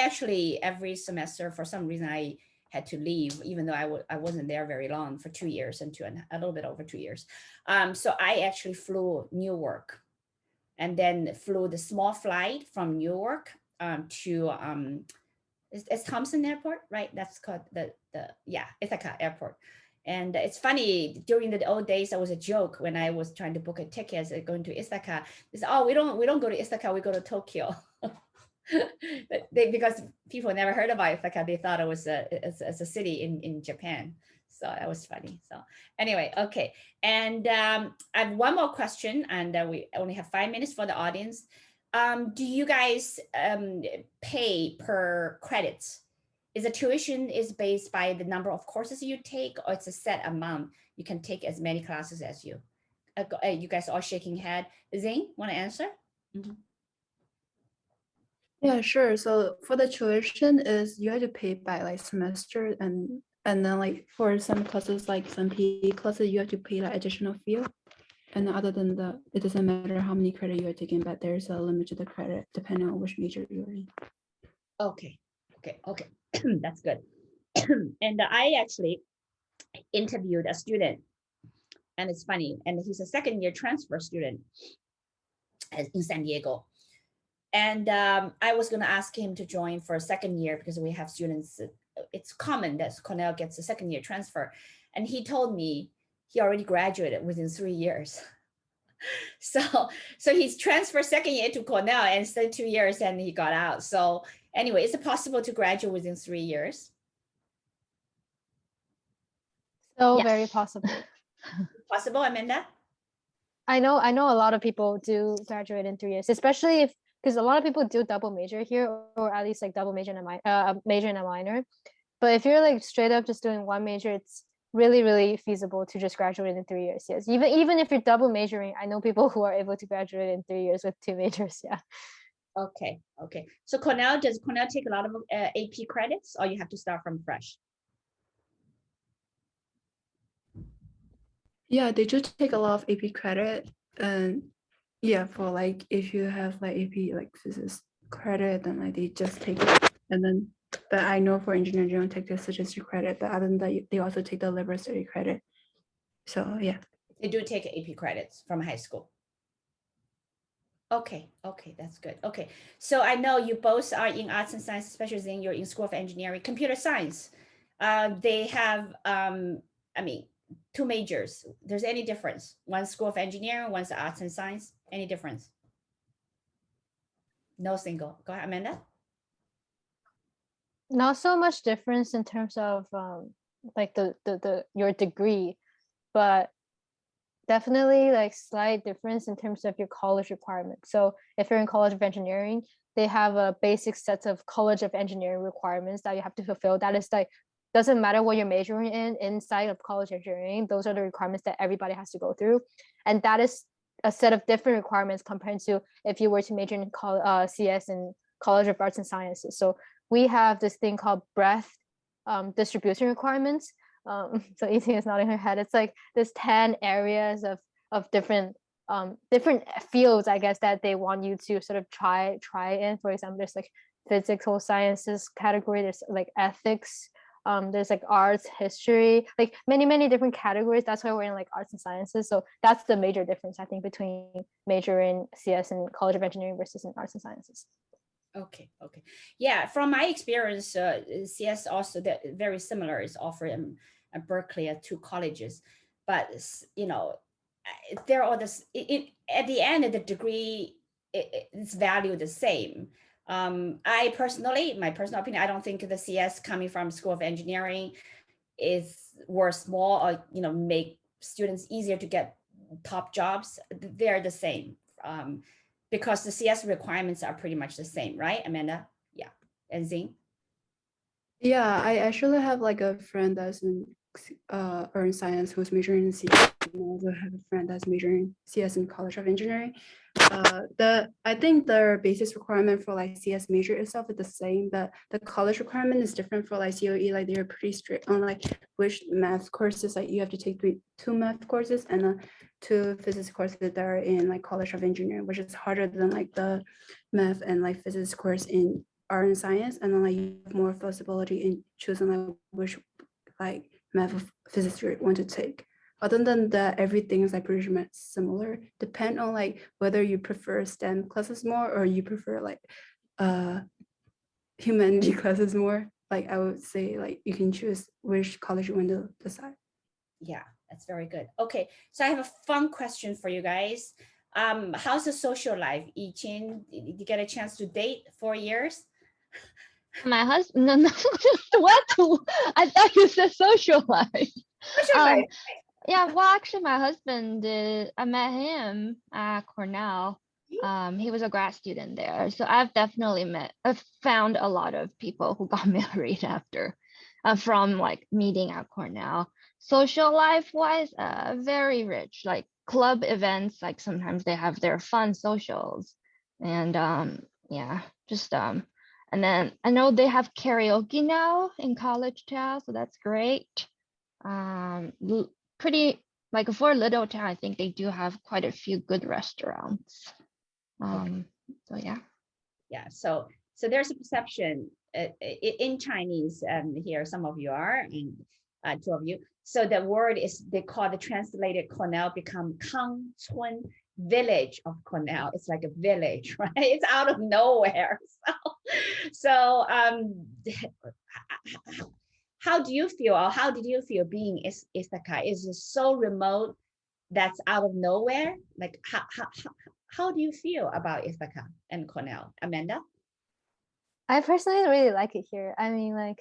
actually every semester for some reason I had to leave, even though I wasn't there very long, for 2 years and a little bit over 2 years. So I actually flew Newark, and then flew the small flight from Newark to it's Thompson Airport, right? That's called the Ithaca Airport. And it's funny, during the old days, that was a joke when I was trying to book a ticket going to Ithaca. They said, "Oh, we don't go to Ithaca, we go to Tokyo." Because people never heard about Ithaca, they thought it was a city in Japan. So that was funny. So anyway, okay. And I have one more question, and we only have 5 minutes for the audience. Do you guys pay per credits? Is the tuition is based by the number of courses you take, or it's a set amount? You can take as many classes as you. You guys are shaking head. Zane, want to answer? Mm-hmm. Yeah, sure. So for the tuition is you have to pay by like semester, and then like for some classes, like some PE classes, you have to pay like additional fee. And other than that, it doesn't matter how many credit you are taking, but there's a limit to the credit depending on which major you're in. Okay. That's good. And I actually interviewed a student, and it's funny, and he's a second-year transfer student in San Diego. And I was going to ask him to join for a second year because we have students. It's common that Cornell gets a second-year transfer, and he told me he already graduated within 3 years. So he's transferred second year to Cornell and stayed 2 years, and he got out. So anyway, is it possible to graduate within 3 years? So Yes. very possible. Possible, Amanda? I know a lot of people do graduate in 3 years, especially if, because a lot of people do double major here, or at least like double major and a major and a minor. But if you're like straight up just doing one major, it's really feasible to just graduate in 3 years. Yes, even if you're double majoring, I know people who are able to graduate in 3 years with 2 majors. Yeah. Okay. So does Cornell take a lot of AP credits, or you have to start from fresh? Yeah, they just take a lot of AP credit, and yeah, for like if you have like AP like physics credit, then like they just take it. And then, but I know for engineering, they don't take the statistics credit, but other than that, they also take the liberal study credit. So yeah. They do take AP credits from high school. Okay, that's good. Okay, so I know you both are in arts and science, especially you're in School of Engineering, computer science. They have, I mean, 2 majors. There's any difference? One's School of Engineering, one's arts and science. Any difference? No single. Go ahead, Amanda. Not so much difference in terms of like the your degree, but definitely like slight difference in terms of your college requirements. So if you're in College of Engineering, they have a basic set of College of Engineering requirements that you have to fulfill. That is like, doesn't matter what you're majoring in inside of College of Engineering, those are the requirements that everybody has to go through. And that is a set of different requirements compared to if you were to major in CS and College of Arts and Sciences. So we have this thing called breadth distribution requirements. So Eating is nodding her head. It's like there's 10 areas of different fields, I guess, that they want you to sort of try in. For example, there's like physical sciences category, there's like ethics, there's like arts, history, like many different categories. That's why we're in like arts and sciences. So that's the major difference, I think, between major in CS and College of Engineering versus in arts and sciences. Okay. Yeah, from my experience, CS also that very similar is offered at Berkeley at 2 colleges, but they're all this. At the end of the degree, it's valued the same. My personal opinion, I don't think the CS coming from School of Engineering is worth more, or make students easier to get top jobs. They're the same. Because the CS requirements are pretty much the same, right, Amanda? Yeah, and Zing? Yeah, I actually have like a friend that's in earned science who's majoring in CS. And I also have a friend that's majoring in CS in College of Engineering. I think the basis requirement for like CS major itself is the same, but the college requirement is different for like COE. Like they're pretty strict on like which math courses, like you have to take 2 math courses and 2 physics courses that are in like College of Engineering, which is harder than like the math and like physics course in art and science. And then like you have more flexibility in choosing like which like math or physics you want to take. Other than that, everything is like pretty much similar. Depend on like whether you prefer STEM classes more or you prefer like humanity classes more. Like I would say like you can choose which college you want to decide. Yeah, that's very good. Okay, so I have a fun question for you guys. How's the social life? Yichin, did you get a chance to date 4 years? My husband, no, what? I thought you said social life. Social life. Yeah, well, actually, my husband did. I met him at Cornell. He was a grad student there, so I've found a lot of people who got married after, from like meeting at Cornell. Social life wise, very rich. Like club events, like sometimes they have their fun socials, and yeah, just and then I know they have karaoke now in college town, so that's great. Pretty like for a little town, I think they do have quite a few good restaurants. So yeah. So there's a perception in Chinese, here some of you are, and two of you. So the word is, they call the translated Cornell become Kangchun, village of Cornell. It's like a village, right? It's out of nowhere. So how do you feel, or how did you feel being Ithaca? Is it so remote that's out of nowhere? Like how do you feel about Ithaca and Cornell? Amanda? I personally really like it here. I mean, like,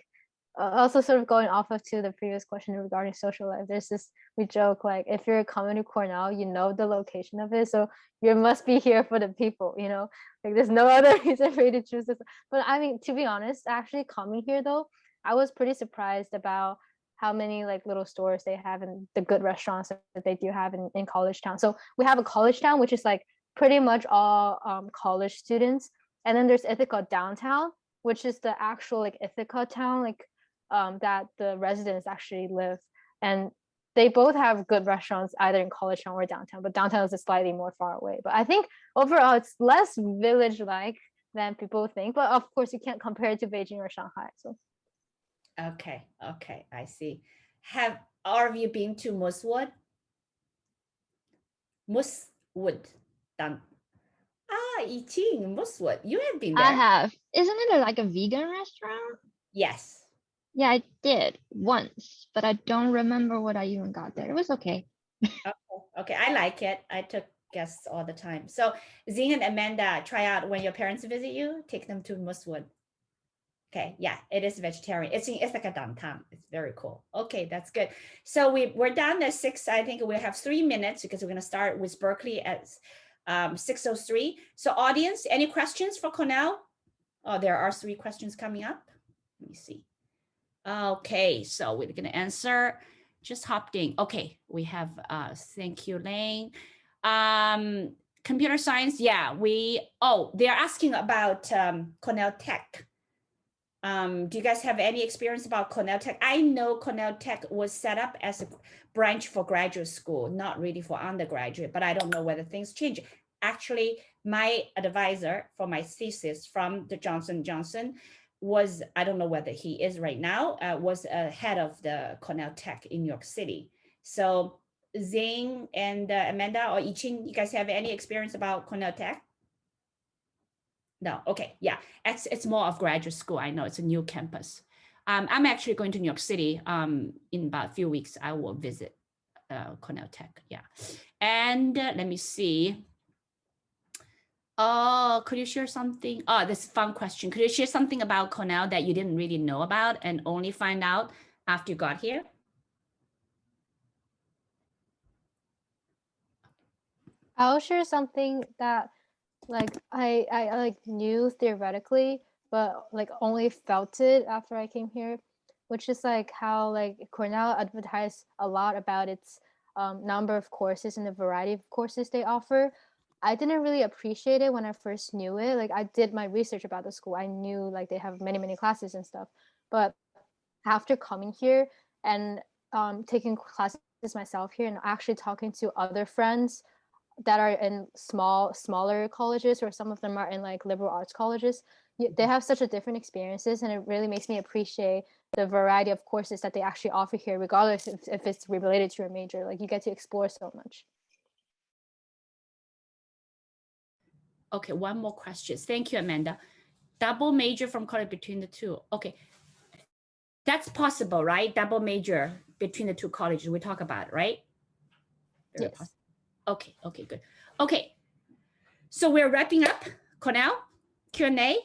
also sort of going off of to the previous question regarding social life, there's this, we joke, like, if you're coming to Cornell, you know the location of it, so you must be here for the people, you know, like there's no other reason for you to choose this. But I mean, to be honest, actually coming here though, I was pretty surprised about how many like little stores they have and the good restaurants that they do have in college town. So we have a college town, which is like pretty much all college students. And then there's Ithaca downtown, which is the actual like Ithaca town, like that the residents actually live. And they both have good restaurants either in college town or downtown, but downtown is slightly more far away. But I think overall it's less village-like than people think. But of course you can't compare it to Beijing or Shanghai. So okay, I see. Have all of you been to Moosewood? Moosewood. Eating Moosewood. You have been there. I have. Isn't it like a vegan restaurant? Yes. Yeah, I did once, but I don't remember what I even got there. It was okay. Okay, I like it. I took guests all the time. So Zing and Amanda, try out when your parents visit you, take them to Moosewood. Okay, yeah, it is vegetarian. It's in Ithaca downtown. It's very cool. Okay, that's good. So we're down to 6. I think we have 3 minutes because we're going to start with Berkeley at 6:03. So audience, any questions for Cornell? Oh, there are 3 questions coming up. Let me see. Okay, so we're going to answer. Just hopped in. Okay, we have, thank you, Lane. Computer science, yeah, they're asking about Cornell Tech. Do you guys have any experience about Cornell Tech? I know Cornell Tech was set up as a branch for graduate school, not really for undergraduate, but I don't know whether things change. Actually, my advisor for my thesis from the Johnson & Johnson was, I don't know whether he is right now, was head of the Cornell Tech in New York City. So Zing and Amanda or Yiqing, you guys have any experience about Cornell Tech? No, okay, yeah, it's more of graduate school. I know it's a new campus. I'm actually going to New York City in about a few weeks. I will visit Cornell Tech, yeah. And let me see. Oh, could you share something? Oh, this is a fun question. Could you share something about Cornell that you didn't really know about and only find out after you got here? I'll share something that like I like knew theoretically, but like only felt it after I came here, which is like how like Cornell advertised a lot about its number of courses and the variety of courses they offer. I didn't really appreciate it when I first knew it. Like I did my research about the school. I knew like they have many classes and stuff. But after coming here and taking classes myself here and actually talking to other friends that are in smaller colleges, or some of them are in like liberal arts colleges, they have such a different experiences, and it really makes me appreciate the variety of courses that they actually offer here, regardless if it's related to your major. Like you get to explore so much. Okay, one more question. Thank you, Amanda. Double major from college between the two. Okay, that's possible, right? Double major between the two colleges we talk about, right? Very yes. possible. Okay, good. Okay, so we're wrapping up Cornell Q&A.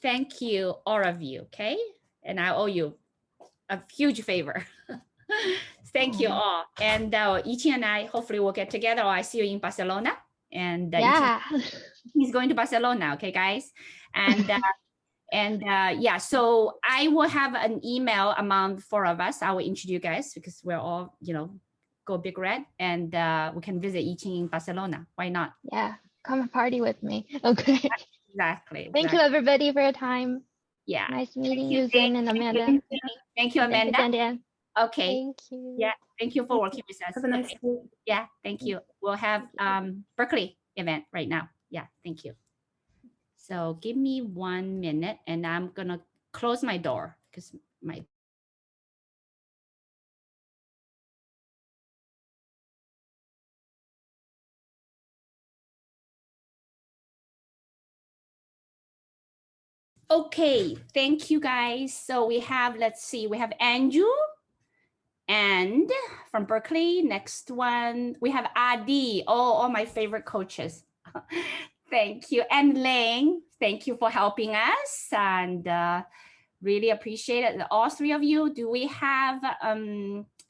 Thank you, all of you, okay? And I owe you a huge favor. Thank you all. And Yiqing and I, hopefully we'll get together, or I see you in Barcelona. And Yeah. he's going to Barcelona, okay, guys? And yeah, so I will have an email among 4 of us. I will introduce you guys because we're all, go Big Red, and we can visit Yiqing in Barcelona. Why not? Yeah. Come and party with me. Okay. Exactly. Thank you, everybody, for your time. Yeah. Nice meeting you again, and Amanda. Thank you, Amanda. Thank you, Sandia. Okay. Thank you. Yeah. Thank you for working with us. Have a nice day. Yeah. Thank you. We'll have Berkeley event right now. Yeah. Thank you. So give me 1 minute, and I'm gonna close my door because my Okay, thank you guys. So we have, let's see, we have Andrew and from Berkeley. Next one, we have Adi. Oh, all my favorite coaches. Thank you. And Lang, thank you for helping us and really appreciate it. All three of you. Do we have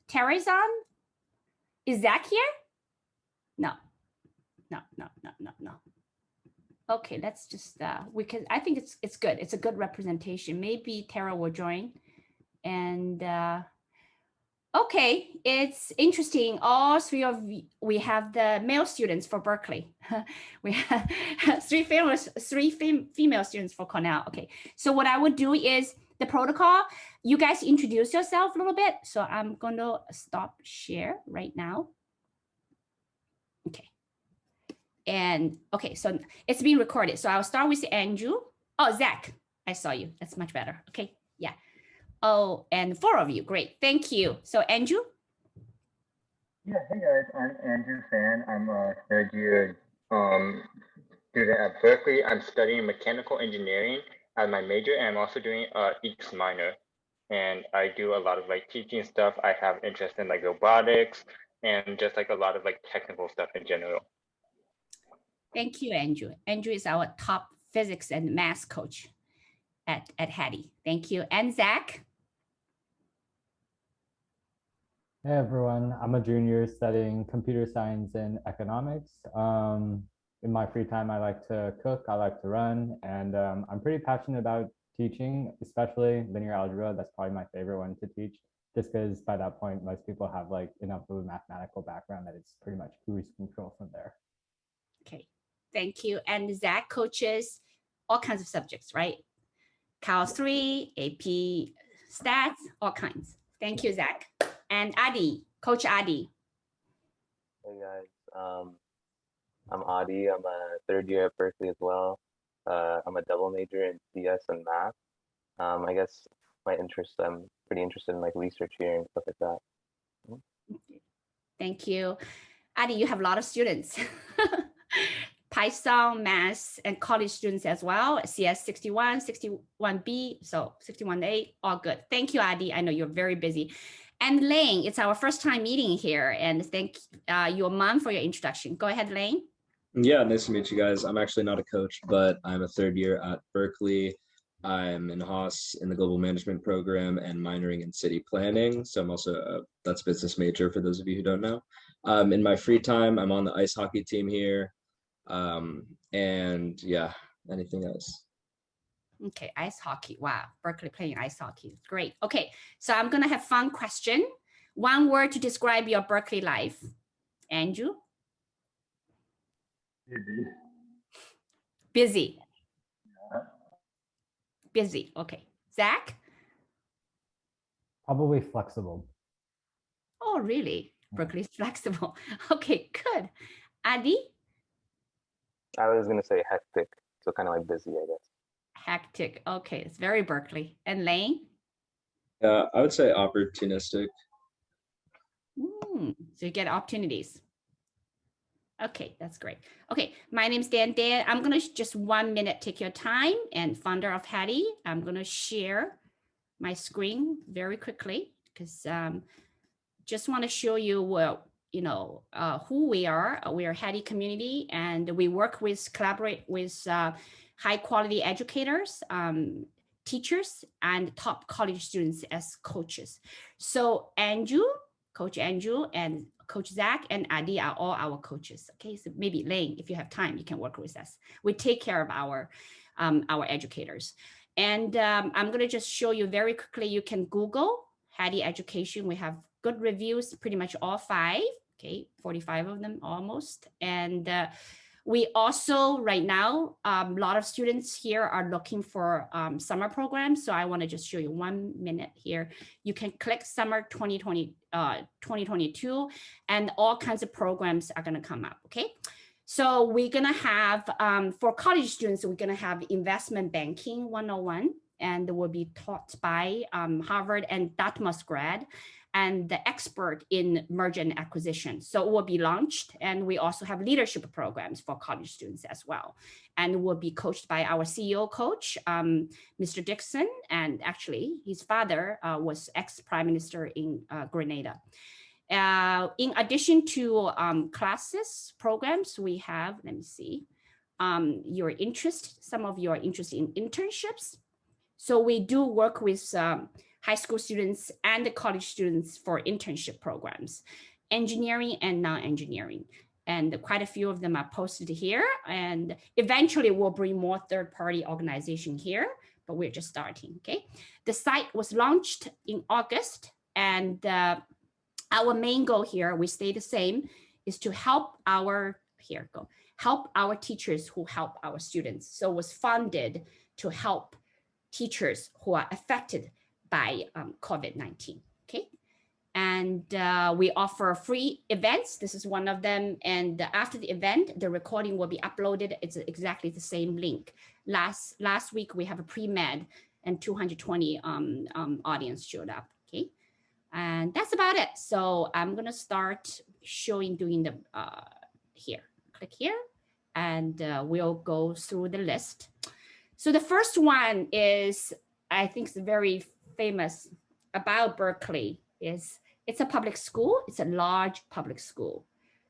Terry's on? Is Zach here? No. Okay, let's just I think it's good. It's a good representation. Maybe Tara will join. And okay, it's interesting. All three of we have the male students for Berkeley. We have three female students for Cornell. Okay, so what I would do is the protocol. You guys introduce yourself a little bit. So I'm going to stop share right now. Okay. And okay, so it's being recorded. So I'll start with Andrew. Oh, Zach, I saw you. That's much better. Okay, yeah. Oh, and 4 of you. Great, thank you. So Andrew? Yeah, hey guys, I'm Andrew Fan. I'm a third year student at Berkeley. I'm studying mechanical engineering as my major, and I'm also doing EECS minor. And I do a lot of like teaching stuff. I have interest in like robotics and just like a lot of like technical stuff in general. Thank you, Andrew. Andrew is our top physics and math coach at Hattie. Thank you. And Zach? Hey everyone, I'm a junior studying computer science and economics. In my free time, I like to cook, I like to run, and I'm pretty passionate about teaching, especially linear algebra. That's probably my favorite one to teach, just because by that point, most people have like enough of a mathematical background that it's pretty much cruise control from there. Okay, thank you. And Zach coaches all kinds of subjects, right? Cal 3, AP stats, all kinds. Thank you, Zach. And Adi, Coach Adi. Hey guys, I'm Adi. I'm a third year at Berkeley as well. I'm a double major in CS and math. I guess my interest, I'm pretty interested in like research here and stuff like that. Thank you. Adi, you have a lot of students. Python, math, and college students as well. CS 61, 61B, so 61A, all good. Thank you, Adi. I know you're very busy. And Lane, it's our first time meeting here, and thank your mom for your introduction. Go ahead, Lane. Yeah, nice to meet you guys. I'm actually not a coach, but I'm a third year at Berkeley. I'm in Haas in the global management program and minoring in city planning. So I'm also that's business major for those of you who don't know. In my free time, I'm on the ice hockey team here. And yeah, anything else? Okay, ice hockey. Wow, Berkeley playing ice hockey. Great. Okay, so I'm gonna have fun question. One word to describe your Berkeley life. Andrew? Busy. Busy. Yeah. Busy. Okay. Zach? Probably flexible. Oh, really? Berkeley's flexible. Okay, good. Adi? I was gonna say hectic, so kind of like busy, I guess. Hectic. Okay, it's very Berkeley. And Lane? I would say opportunistic. So you get opportunities. Okay, that's great. Okay, my name's Dan. I'm gonna just 1 minute take your time, and founder of Hattie. I'm gonna share my screen very quickly because just want to show you who we are. We are Hattie community, and we collaborate with high quality educators, teachers, and top college students as coaches. So Andrew, Coach Andrew, and Coach Zach and Adi are all our coaches. Okay, so maybe Lane, if you have time, you can work with us. We take care of our educators. And I'm gonna just show you very quickly. You can Google Hattie Education. We have good reviews, pretty much all 5. Okay, 45 of them almost. And we also, right now, a lot of students here are looking for summer programs. So I want to just show you 1 minute here. You can click summer 2022 and all kinds of programs are going to come up. Okay. So we're going to have, for college students, we're going to have investment banking 101. and will be taught by Harvard and Dartmouth grad and the expert in merger and acquisition. So it will be launched, and we also have leadership programs for college students as well, and will be coached by our CEO coach, Mr. Dixon, and actually his father was ex-prime minister in Grenada. In addition to classes, programs, we have, let me see, some of your interest in internships. So we do work with high school students and the college students for internship programs, engineering and non-engineering. And quite a few of them are posted here. And eventually we'll bring more third-party organization here, but we're just starting, okay? The site was launched in August, and our main goal here, we stay the same, is to help our, help our teachers who help our students. So it was funded to help teachers who are affected by COVID-19, okay? And we offer free events. This is one of them. And after the event, the recording will be uploaded. It's exactly the same link. Last week, we have a pre-med and 220 audience showed up, okay? And that's about it. So I'm gonna start doing the, here, click here, and we'll go through the list. So the first one is, I think it's very famous about Berkeley, is it's a public school. It's a large public school.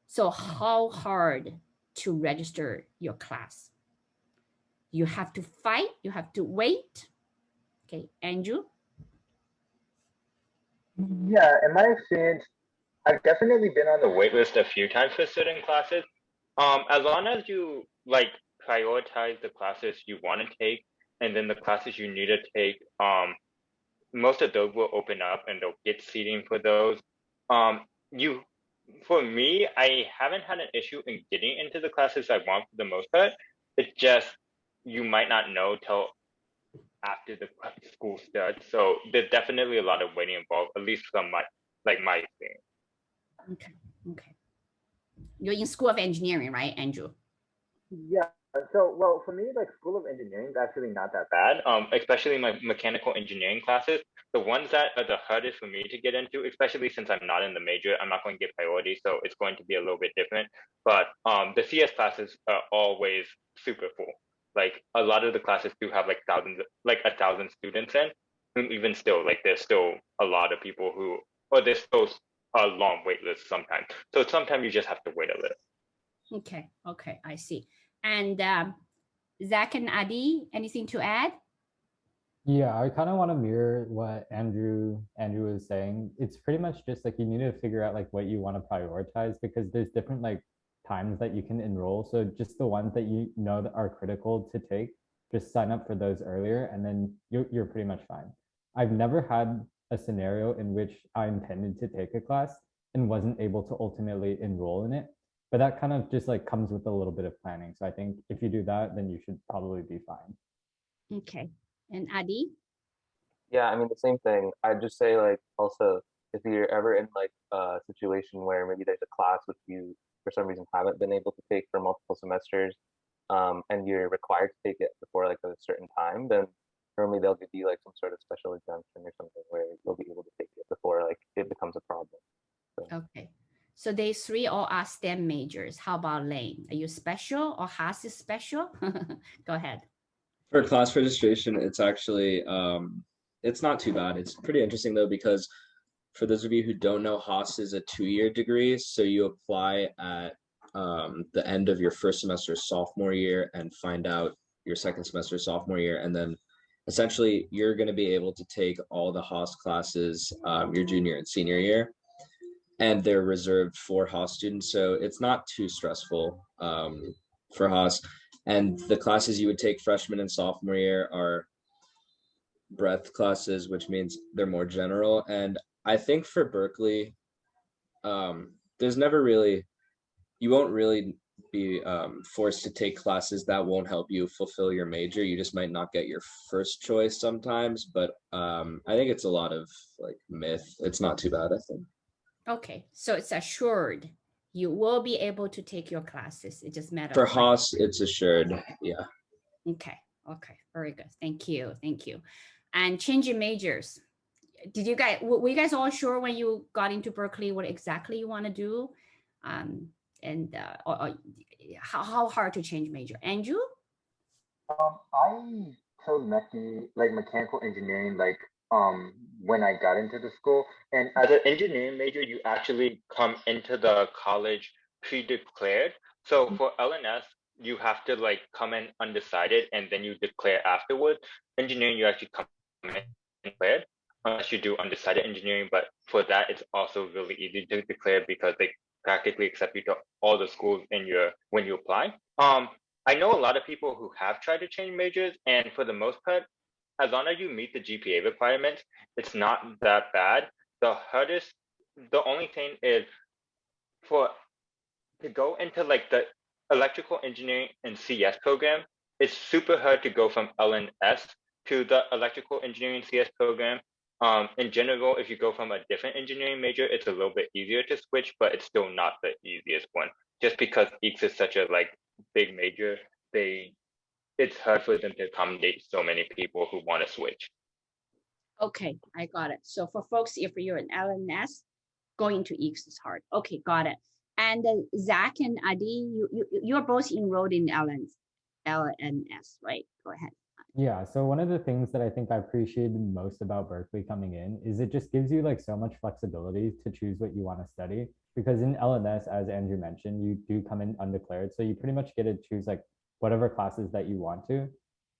So how hard to register your class? You have to fight, you have to wait. Okay, Andrew? Yeah, in my experience, I've definitely been on the wait list a few times for certain classes. As long as you like prioritize the classes you want to take, and then the classes you need to take, most of those will open up and they'll get seating for those. For me, I haven't had an issue in getting into the classes I want for the most part. It's just, you might not know till after the school starts. So there's definitely a lot of waiting involved, at least from my experience. Okay. You're in School of Engineering, right, Andrew? Yeah. So, well, for me, like School of Engineering is actually not that bad. Especially my mechanical engineering classes, the ones that are the hardest for me to get into, especially since I'm not in the major, I'm not going to get priority, so it's going to be a little bit different. But the CS classes are always super full. Like a lot of the classes do have like 1,000 students in, and even still, like there's still a lot of people who, or there's still a long wait list sometimes. So sometimes you just have to wait a little. Okay, I see. And Zach and Adi, anything to add? Yeah, I kind of want to mirror what Andrew was saying. It's pretty much just like you need to figure out like what you want to prioritize, because there's different like times that you can enroll. So just the ones that you know that are critical to take, just sign up for those earlier, and then you're pretty much fine. I've never had a scenario in which I intended to take a class and wasn't able to ultimately enroll in it. But that kind of just like comes with a little bit of planning. So I think if you do that, then you should probably be fine. Okay. And Adi? Yeah, I mean, the same thing. I'd just say, like, also, if you're ever in like a situation where maybe there's a class which you for some reason haven't been able to take for multiple semesters, and you're required to take it before like a certain time, then normally they'll give you like some sort of special exemption or something where you'll be able to take it before like it becomes a problem. So. Okay. So they three all are STEM majors. How about Lane? Are you special, or Haas is special? Go ahead. For class registration, it's actually it's not too bad. It's pretty interesting though, because for those of you who don't know, Haas is a 2-year degree. So you apply at the end of your first semester sophomore year and find out your second semester sophomore year, and then essentially you're going to be able to take all the Haas classes your junior and senior year, and they're reserved for Haas students. So it's not too stressful for Haas. And the classes you would take freshman and sophomore year are breadth classes, which means they're more general. And I think for Berkeley, there's never really, you won't really be forced to take classes that won't help you fulfill your major. You just might not get your first choice sometimes, but I think it's a lot of like myth. It's not too bad, I think. Okay, so it's assured you will be able to take your classes. It just matters. For Haas, it's assured, yeah. Okay, very good. Thank you. Thank you. And changing majors. Did you guys, were you guys all sure when you got into Berkeley what exactly you want to do? Or how hard to change major? Andrew? I chose mechanical engineering when I got into the school. And as an engineering major, you actually come into the college pre-declared. So for LNS, you have to come in undecided and then you declare afterwards. Engineering, you actually come in declared unless you do undecided engineering. But for that, it's also really easy to declare because they practically accept you to all the schools when you apply. I know a lot of people who have tried to change majors, and for the most part, as long as you meet the GPA requirements, it's not that bad. The only thing is to go into the electrical engineering and CS program, it's super hard to go from LNS to the electrical engineering CS program. In general, if you go from a different engineering major, it's a little bit easier to switch, but it's still not the easiest one. Just because EECS is such a big major, it's hard for them to accommodate so many people who want to switch. Okay, I got it. So for folks, if you're an LNS, going to EECS is hard. Okay, got it. And Zach and Adi, you're both enrolled in LNS, right? Go ahead. Yeah, so one of the things that I think I appreciated most about Berkeley coming in is it just gives you so much flexibility to choose what you want to study. Because in LNS, as Andrew mentioned, you do come in undeclared. So you pretty much get to choose whatever classes that you want to.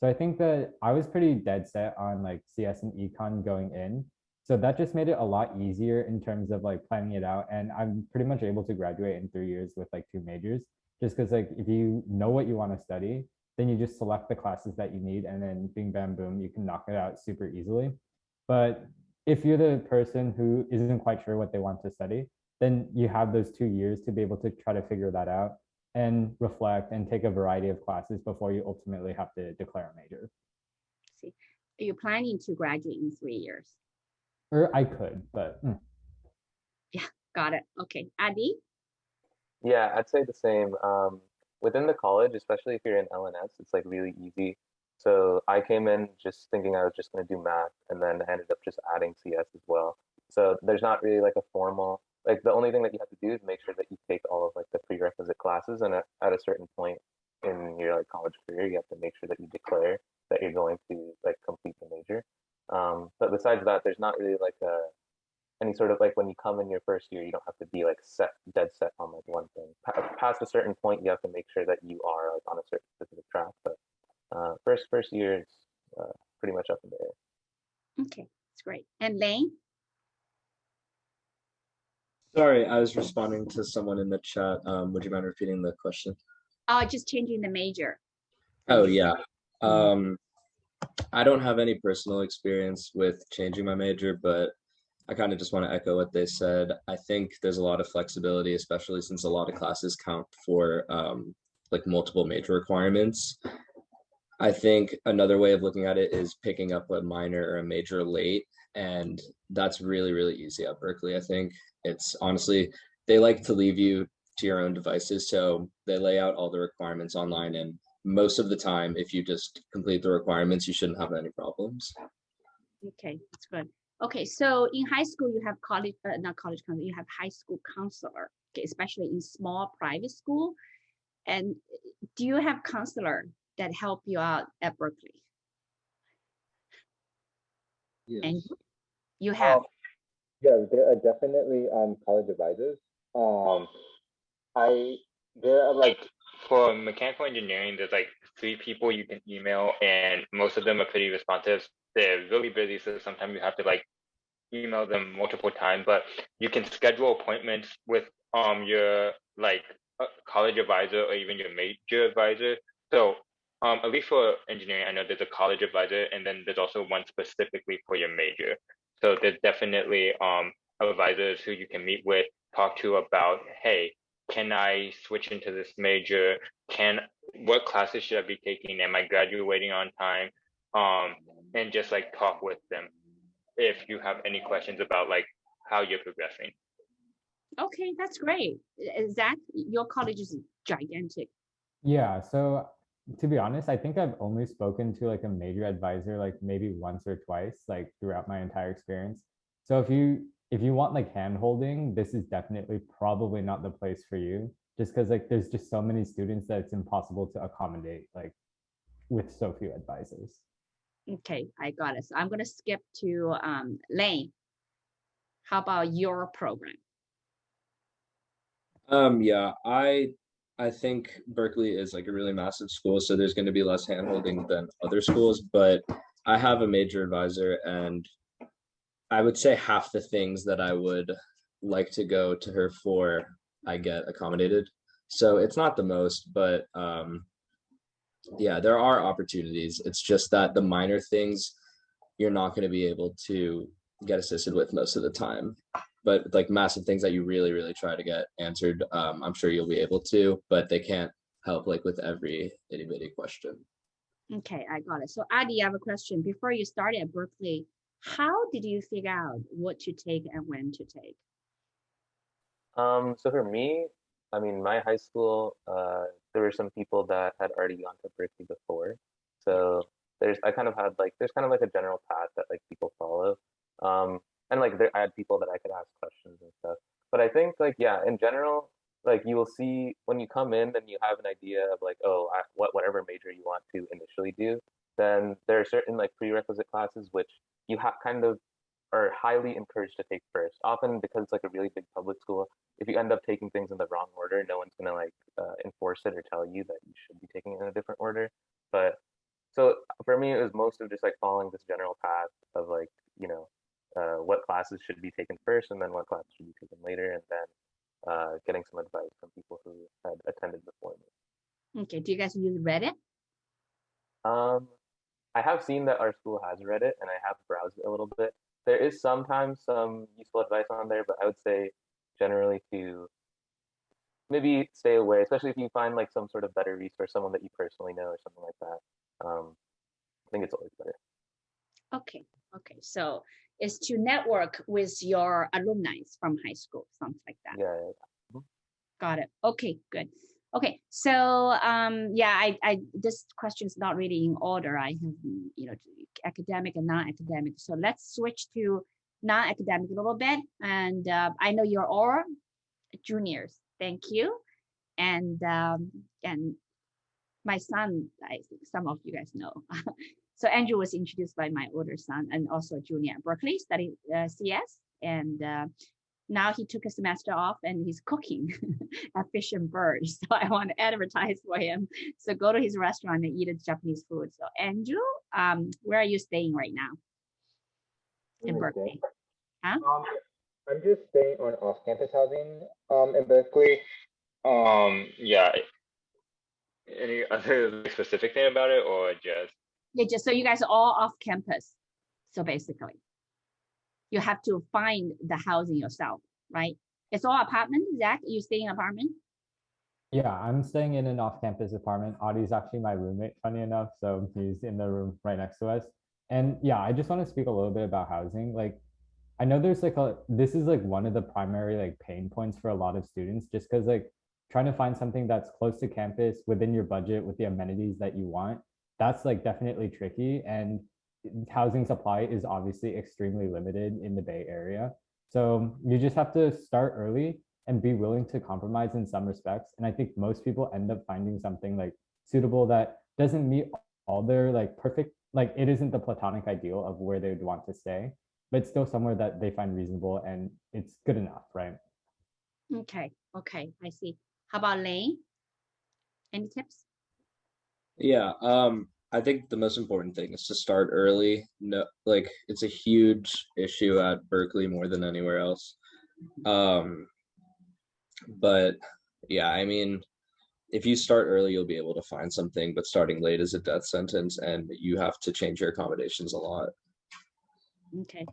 So I think that I was pretty dead set on CS and econ going in. So that just made it a lot easier in terms of planning it out. And I'm pretty much able to graduate in 3 years with 2 majors, just because if you know what you want to study, then you just select the classes that you need and then bing, bam, boom, you can knock it out super easily. But if you're the person who isn't quite sure what they want to study, then you have those 2 years to be able to try to figure that out and reflect and take a variety of classes before you ultimately have to declare a major. See, are you planning to graduate in 3 years? Or I could, but. Yeah, got it. Okay, Adi? Yeah, I'd say the same. Within the college, especially if you're in LNS, it's really easy. So I came in just thinking I was just going to do math, and then I ended up just adding CS as well. So there's not really a formal, the only thing that you have to do is make sure that you take all of the prerequisite classes, and at a certain point in your college career, you have to make sure that you declare that you're going to complete the major. But besides that, there's not really any sort of when you come in your first year, you don't have to be dead set on one thing. Past a certain point, you have to make sure that you are on a certain specific track. But first year is pretty much up in the air. Okay, that's great. And Lane? Sorry, I was responding to someone in the chat. Would you mind repeating the question? Just changing the major. Oh yeah. I don't have any personal experience with changing my major, but I kind of just want to echo what they said. I think there's a lot of flexibility, especially since a lot of classes count for multiple major requirements. I think another way of looking at it is picking up a minor or a major late, and that's really, really easy at Berkeley. I think it's honestly, they like to leave you to your own devices. So they lay out all the requirements online, and most of the time, if you just complete the requirements, you shouldn't have any problems. Okay, that's good. Okay, so in high school, you have not college counselor, you have high school counselor, okay, especially in small private school. And do you have counselor that help you out at Berkeley? Yes. And you have? Yeah, there are definitely college advisors. There are for mechanical engineering, there's 3 people you can email, and most of them are pretty responsive. They're really busy, so sometimes you have to email them multiple times, but you can schedule appointments with your college advisor or even your major advisor. So at least for engineering, I know there's a college advisor, and then there's also one specifically for your major. So there's definitely advisors who you can meet with, talk to about, hey, can I switch into this major? What classes should I be taking? Am I graduating on time? And just talk with them if you have any questions about how you're progressing. Okay, that's great. Zach, your college is gigantic. Yeah, so to be honest, I think I've only spoken to like a major advisor like maybe once or twice, like throughout my entire experience. So if you want like hand holding, this is definitely probably not the place for you, just because like there's just so many students that it's impossible to accommodate like with so few advisors. Okay, I got it. So I'm gonna skip to Lane. How about your program? Yeah, I think Berkeley is like a really massive school, so there's going to be less handholding than other schools, but I have a major advisor, and I would say half the things that I would like to go to her for, I get accommodated. So it's not the most, but yeah, there are opportunities. It's just that the minor things you're not going to be able to get assisted with most of the time. But like massive things that you really, really try to get answered, I'm sure you'll be able to, but they can't help like with every itty bitty question. Okay, I got it. So Adi, I have a question. Before you started at Berkeley, how did you figure out what to take and when to take? So for me, I mean, my high school, there were some people that had already gone to Berkeley before. So I kind of had like, there's kind of like a general path that like people follow. And like I had people that I could ask questions and stuff. But I think like, yeah, in general, like you will see when you come in and you have an idea of like, oh, whatever major you want to initially do, then there are certain like prerequisite classes which you have kind of are highly encouraged to take first. Often because it's like a really big public school, if you end up taking things in the wrong order, no one's gonna like enforce it or tell you that you should be taking it in a different order. But so for me, it was most of just like following this general path of like, you know, what classes should be taken first and then what classes should be taken later, and then getting some advice from people who had attended before me. Okay, do you guys use Reddit? I have seen that our school has Reddit and I have browsed it a little bit. There is sometimes some useful advice on there, but I would say generally to maybe stay away, especially if you find like some sort of better resource, someone that you personally know or something like that. I think it's always better. Okay, okay. So it's to network with your alumni from high school, something like that. Yeah. Got it. Okay, good. Okay, so yeah, I this question is not really in order. I have, you know, academic and non-academic. So let's switch to non-academic a little bit. And I know you're all juniors. Thank you. And my son, I think some of you guys know. So Andrew was introduced by my older son and also a junior at Berkeley, studying CS. And now he took a semester off and he's cooking at Fish and Bird. So I want to advertise for him. So go to his restaurant and eat Japanese food. So Andrew, where are you staying right now? In Berkeley. Huh? I'm just staying on off-campus housing in Berkeley. Yeah. Any other specific thing about it, or just? Yeah, just so you guys are all off campus. So basically, you have to find the housing yourself, right? It's all apartment. Zach, you staying in apartment? Yeah, I'm staying in an off-campus apartment. Audie's actually my roommate, funny enough. So he's in the room right next to us. And yeah, I just want to speak a little bit about housing. Like, I know there's like this is like one of the primary like pain points for a lot of students, just because like trying to find something that's close to campus within your budget with the amenities that you want, that's like definitely tricky. And housing supply is obviously extremely limited in the Bay Area. So you just have to start early and be willing to compromise in some respects. And I think most people end up finding something like suitable that doesn't meet all their like perfect, like it isn't the platonic ideal of where they would want to stay, but it's still somewhere that they find reasonable and it's good enough, right? Okay, okay, I see. How about Lane? Any tips? Yeah, I think the most important thing is to start early. No, like it's a huge issue at Berkeley more than anywhere else. But yeah, I mean, if you start early, you'll be able to find something, but starting late is a death sentence and you have to change your accommodations a lot. Okay,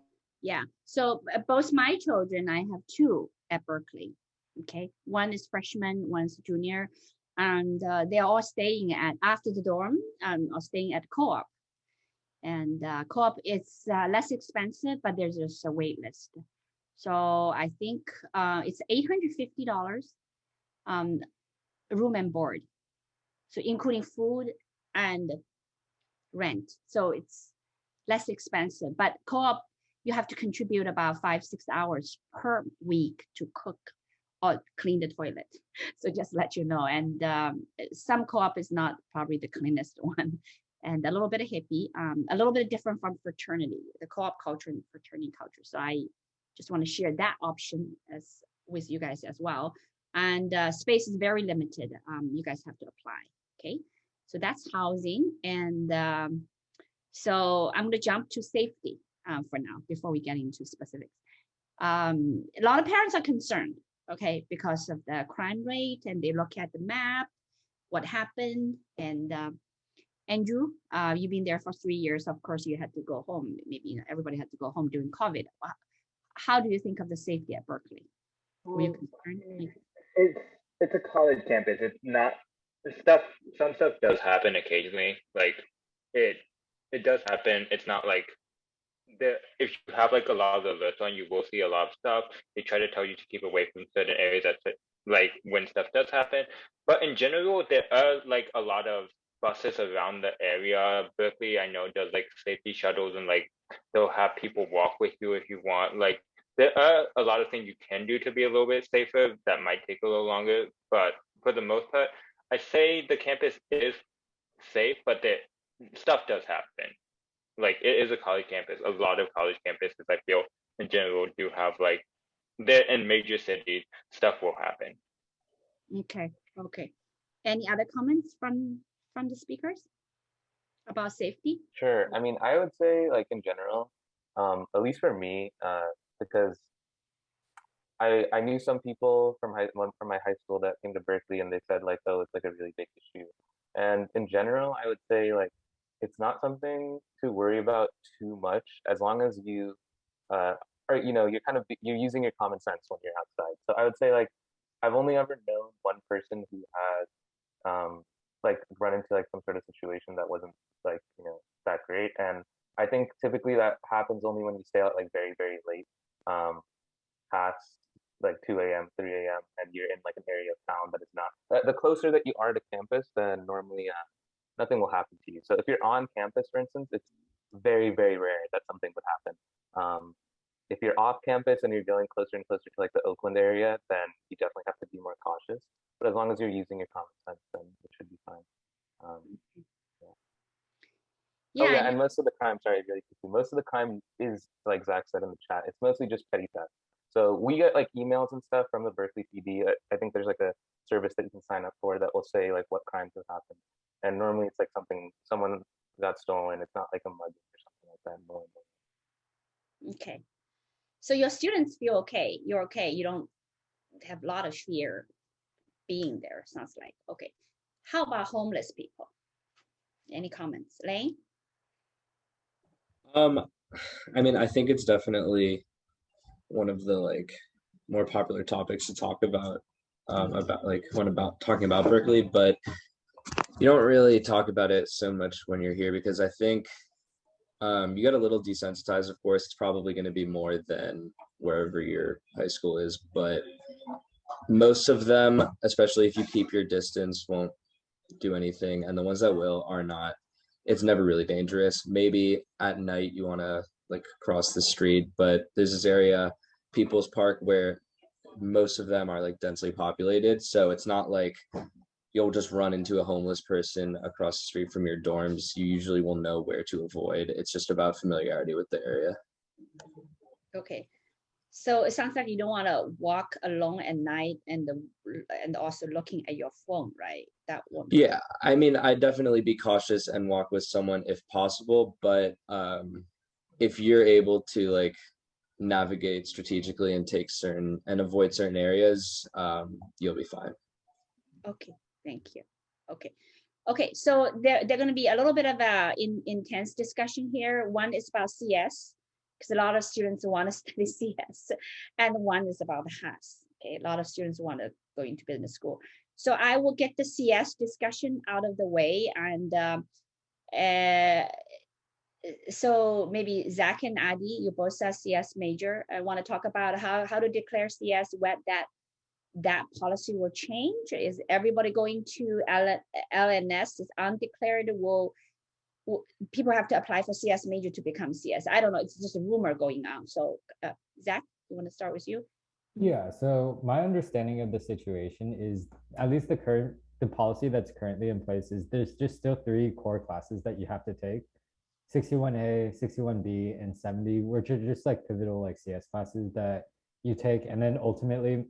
yeah. So both my children, I have two at Berkeley. Okay, one is freshman, one's junior, and they're all staying at after the dorm, or staying at co-op. And co-op is less expensive, but there's just a wait list. So I think it's $850 room and board. So including food and rent. So it's less expensive, but co-op, you have to contribute about 5-6 hours per week to cook or clean the toilet. So just let you know. And some co-op is not probably the cleanest one, and a little bit of hippie, a little bit different from fraternity, the co-op culture and fraternity culture. So I just want to share that option as with you guys as well. And space is very limited. You guys have to apply. Okay, so that's housing. And so I'm going to jump to safety for now before we get into specifics. A lot of parents are concerned, okay, because of the crime rate, and they look at the map, what happened. And Andrew, you've been there for 3 years. Of course, you had to go home. Maybe everybody had to go home during COVID. How do you think of the safety at Berkeley? Were you concerned? It's a college campus. It's not some stuff does happen occasionally. Like it does happen. It's not like if you have like a lot of the alerts on, you will see a lot of stuff. They try to tell you to keep away from certain areas that like when stuff does happen. But in general, there are like a lot of buses around the area. Berkeley, I know, does like safety shuttles, and like they'll have people walk with you if you want. Like there are a lot of things you can do to be a little bit safer that might take a little longer. But for the most part, I say the campus is safe, but the stuff does happen. Like it is a college campus. A lot of college campuses, I feel, in general, do have like they're in major cities, stuff will happen. Okay. Any other comments from the speakers about safety? Sure. I mean, I would say like in general, at least for me, because I knew some people from my high school that came to Berkeley, and they said like, oh, it's like a really big issue. And in general, I would say like it's not something to worry about too much, as long as you are, you're using your common sense when you're outside. So I would say like I've only ever known one person who has like run into like some sort of situation that wasn't like that great. And I think typically that happens only when you stay out like very, very late, past like 2 a.m., 3 a.m., and you're in like an area of town that is not the closer that you are to campus, then normally nothing will happen to you. So if you're on campus, for instance, it's very, very rare that something would happen. If you're off campus and you're going closer and closer to like the Oakland area, then you definitely have to be more cautious. But as long as you're using your common sense, then it should be fine. Yeah. Oh yeah, and most of the crime, sorry, really quickly, most of the crime is, like Zach said in the chat, it's mostly just petty theft. So we get like emails and stuff from the Berkeley PD. I think there's like a service that you can sign up for that will say like what crimes have happened. And normally it's like someone got stolen. It's not like a mugging or something like that. Okay. So your students feel okay. You're okay. You don't have a lot of fear being there, sounds like. Okay. How about homeless people? Any comments? Lane? I mean, I think it's definitely one of the like more popular topics to talk about talking about Berkeley, but you don't really talk about it so much when you're here, because I think you get a little desensitized. Of course, it's probably going to be more than wherever your high school is, but most of them, especially if you keep your distance, won't do anything, and the ones that will are not. It's never really dangerous. Maybe at night you want to like cross the street, but there's this area, People's Park, where most of them are like densely populated, so it's not like you'll just run into a homeless person across the street from your dorms. You usually will know where to avoid. It's just about familiarity with the area. Okay. So it sounds like you don't want to walk alone at night and also looking at your phone, right? That won't. Yeah, I mean, I'd definitely be cautious and walk with someone if possible, but if you're able to like navigate strategically and avoid certain areas, you'll be fine. Okay, thank you. Okay, so they're going to be a little bit of a intense discussion here. One is about CS, because a lot of students want to study CS, and one is about HAS. Okay, a lot of students want to go into business school. So I will get the CS discussion out of the way, and so maybe Zach and Adi, you both are CS major. I want to talk about how to declare CS, what that that policy will change? Is everybody going to LNS is undeclared? Will people have to apply for CS major to become CS? I don't know. It's just a rumor going on. So Zach, you want to start with you? Yeah, so my understanding of the situation is at least the policy that's currently in place is there's just still 3 core classes that you have to take. 61A, 61B, and 70, which are just like pivotal like CS classes that you take. And then ultimately,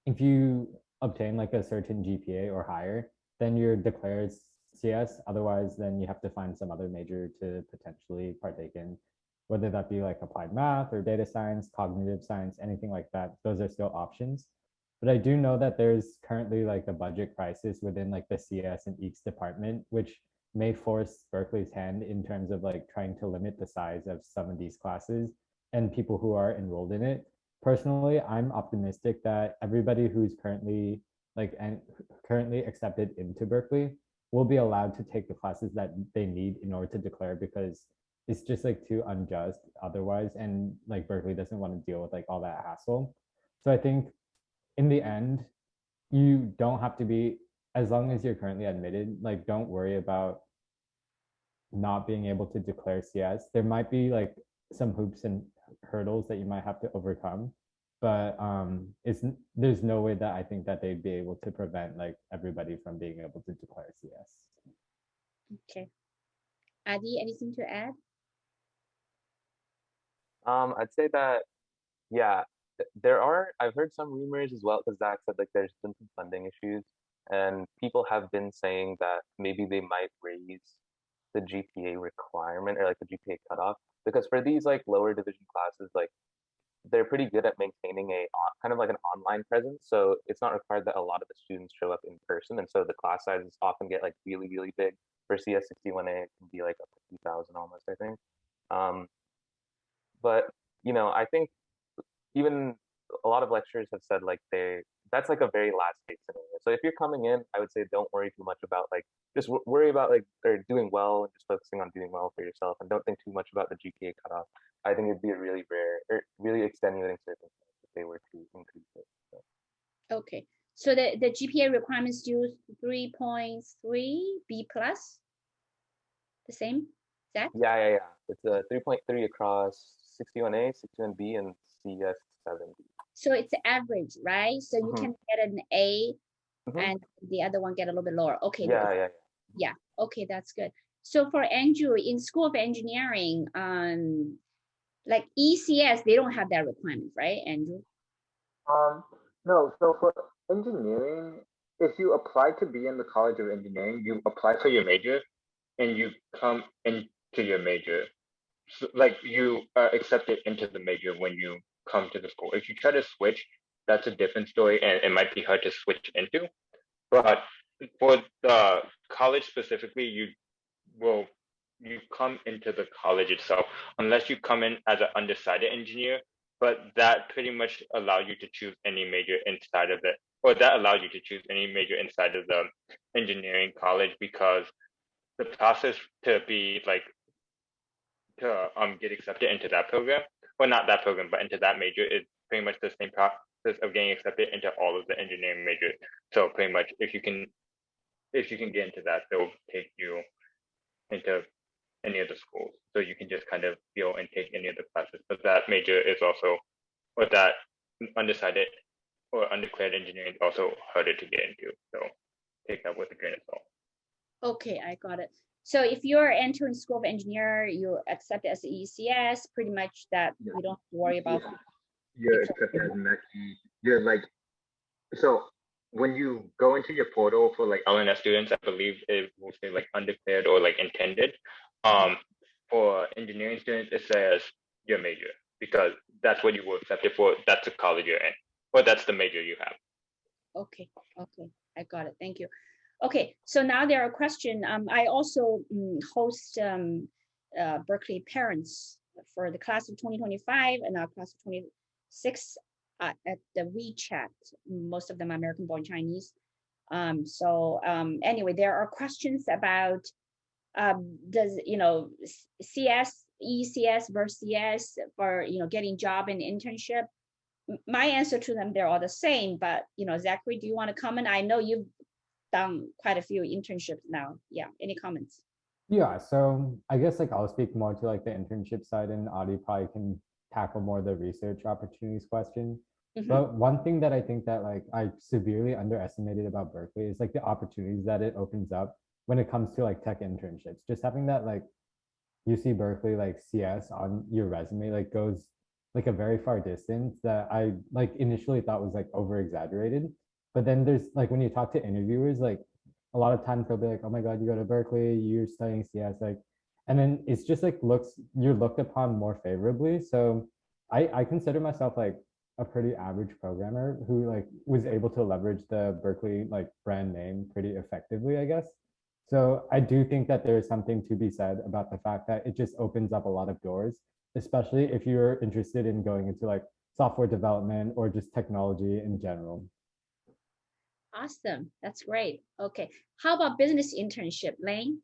if you obtain like a certain GPA or higher, then you're declared CS. Otherwise, then you have to find some other major to potentially partake in, whether that be like applied math or data science, cognitive science, anything like that. Those are still options. But I do know that there's currently like a budget crisis within like the CS and EECS department, which may force Berkeley's hand in terms of like trying to limit the size of some of these classes and people who are enrolled in it. Personally, I'm optimistic that everybody who's currently currently accepted into Berkeley will be allowed to take the classes that they need in order to declare, because it's just like too unjust otherwise, and like Berkeley doesn't want to deal with like all that hassle. So I think in the end, you don't have to be, as long as you're currently admitted, like don't worry about not being able to declare CS. There might be like some hoops and hurdles that you might have to overcome, but there's no way that I think that they'd be able to prevent like everybody from being able to declare CS. Okay. Adi, anything to add? I'd say that, yeah, I've heard some rumors as well, because Zach said like there's been some funding issues, and people have been saying that maybe they might raise the GPA requirement or like the GPA cutoff, because for these like lower division classes, like they're pretty good at maintaining a kind of like an online presence. So it's not required that a lot of the students show up in person. And so the class sizes often get like really, really big. For CS 61A, it can be like up to 2,000 almost, I think. But, you know, I think even a lot of lecturers have said like that's like a very last case scenario. So if you're coming in, I would say don't worry too much about like, just worry about like or doing well and just focusing on doing well for yourself, and don't think too much about the GPA cutoff. I think it'd be a really rare or really extenuating circumstance if they were to increase it. So. Okay, so the GPA requirements do 3.3 B plus, the same, Zach? Yeah. It's a 3.3 across 61A, 61B, and CS 70. So it's average, right? So you can get an A, and the other one get a little bit lower. Okay. Yeah. Okay, that's good. So for Andrew, in School of Engineering, like ECS, they don't have that requirement, right, Andrew? No. So for engineering, if you apply to be in the College of Engineering, you apply for your major, and you come into your major. So, like you are accepted into the major when you come to the school. If you try to switch, that's a different story, and it might be hard to switch into. But for the college specifically, you come into the college itself, unless you come in as an undecided engineer, but that pretty much allows you to choose any major inside of it, or that allows you to choose any major inside of the engineering college, because the process to be like to get accepted into that program, well, not that program, but into that major, is pretty much the same process of getting accepted into all of the engineering majors. So pretty much, if you can get into that, they'll take you into any of the schools. So you can just kind of go and take any of the classes. But that major is also, or that undecided or undeclared engineering is also harder to get into. So take that with a grain of salt. Okay, I got it. So if you're entering School of Engineering, you're accepted as ECS, pretty much that you don't have to worry about. You're accepted as Mackie. You're like, so when you go into your portal for like LNS students, I believe it will say like undeclared or like intended. For engineering students, it says your major, because that's what you were accepted for. That's the college you're in, or that's the major you have. Okay, I got it. Thank you. Okay, so now there are questions. I also host Berkeley parents for the class of 2025 and our class of 26 at the WeChat. Most of them are American-born Chinese. Anyway, there are questions about does CS, ECS versus CS for getting job and internship. my answer to them, they're all the same, but Zachary, do you want to comment? I know you've done quite a few internships now. Yeah, any comments? Yeah, so I guess like I'll speak more to like the internship side, and Audie probably can tackle more the research opportunities question. But one thing that I think that like I severely underestimated about Berkeley is like the opportunities that it opens up when it comes to like tech internships. Just having that like UC Berkeley like CS on your resume like goes like a very far distance that I like initially thought was like over exaggerated. But then there's like when you talk to interviewers, like a lot of times they'll be like, oh my God, you go to Berkeley, you're studying CS, like, and then it's just like you're looked upon more favorably. So I consider myself like a pretty average programmer who like was able to leverage the Berkeley like brand name pretty effectively, I guess. So I do think that there is something to be said about the fact that it just opens up a lot of doors, especially if you're interested in going into like software development or just technology in general. Awesome. That's great. Okay. How about business internship, Lane?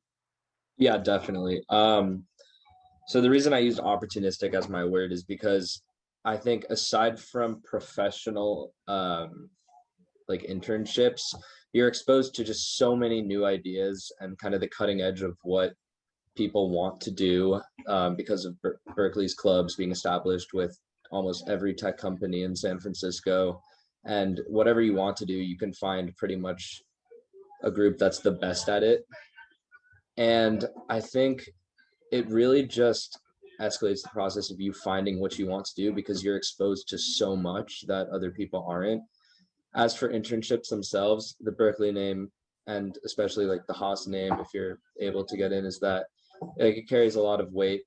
Yeah, definitely. So the reason I used opportunistic as my word is because I think aside from professional like internships, you're exposed to just so many new ideas and kind of the cutting edge of what people want to do because of Berkeley's clubs being established with almost every tech company in San Francisco. And whatever you want to do, you can find pretty much a group that's the best at it. And I think it really just escalates the process of you finding what you want to do because you're exposed to so much that other people aren't. As for internships themselves, the Berkeley name, and especially like the Haas name, if you're able to get in, is that like it carries a lot of weight.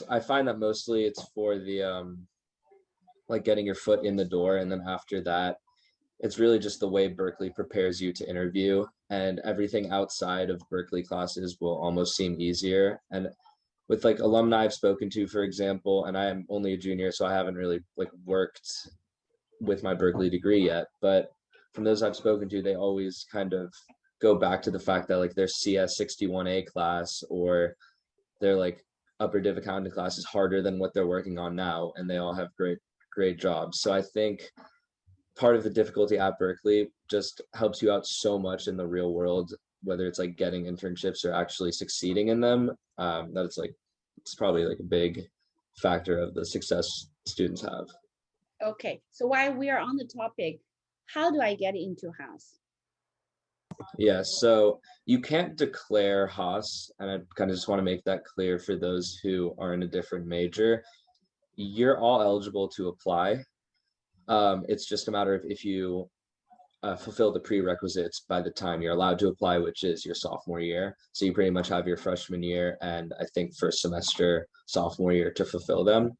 I find that mostly it's for the like getting your foot in the door, and then after that, it's really just the way Berkeley prepares you to interview, and everything outside of Berkeley classes will almost seem easier. And with like alumni I've spoken to, for example, and I am only a junior, so I haven't really like worked with my Berkeley degree yet, but from those I've spoken to, they always kind of go back to the fact that like their CS 61A class or their like upper div accounting class is harder than what they're working on now, and they all have great jobs. So I think part of the difficulty at Berkeley just helps you out so much in the real world, whether it's like getting internships or actually succeeding in them, that it's probably like a big factor of the success students have. Okay, so while we are on the topic, how do I get into Haas? Yeah, so you can't declare Haas, and I kind of just want to make that clear for those who are in a different major. You're all eligible to apply. It's just a matter of if you fulfill the prerequisites by the time you're allowed to apply, which is your sophomore year. So you pretty much have your freshman year and I think first semester sophomore year to fulfill them.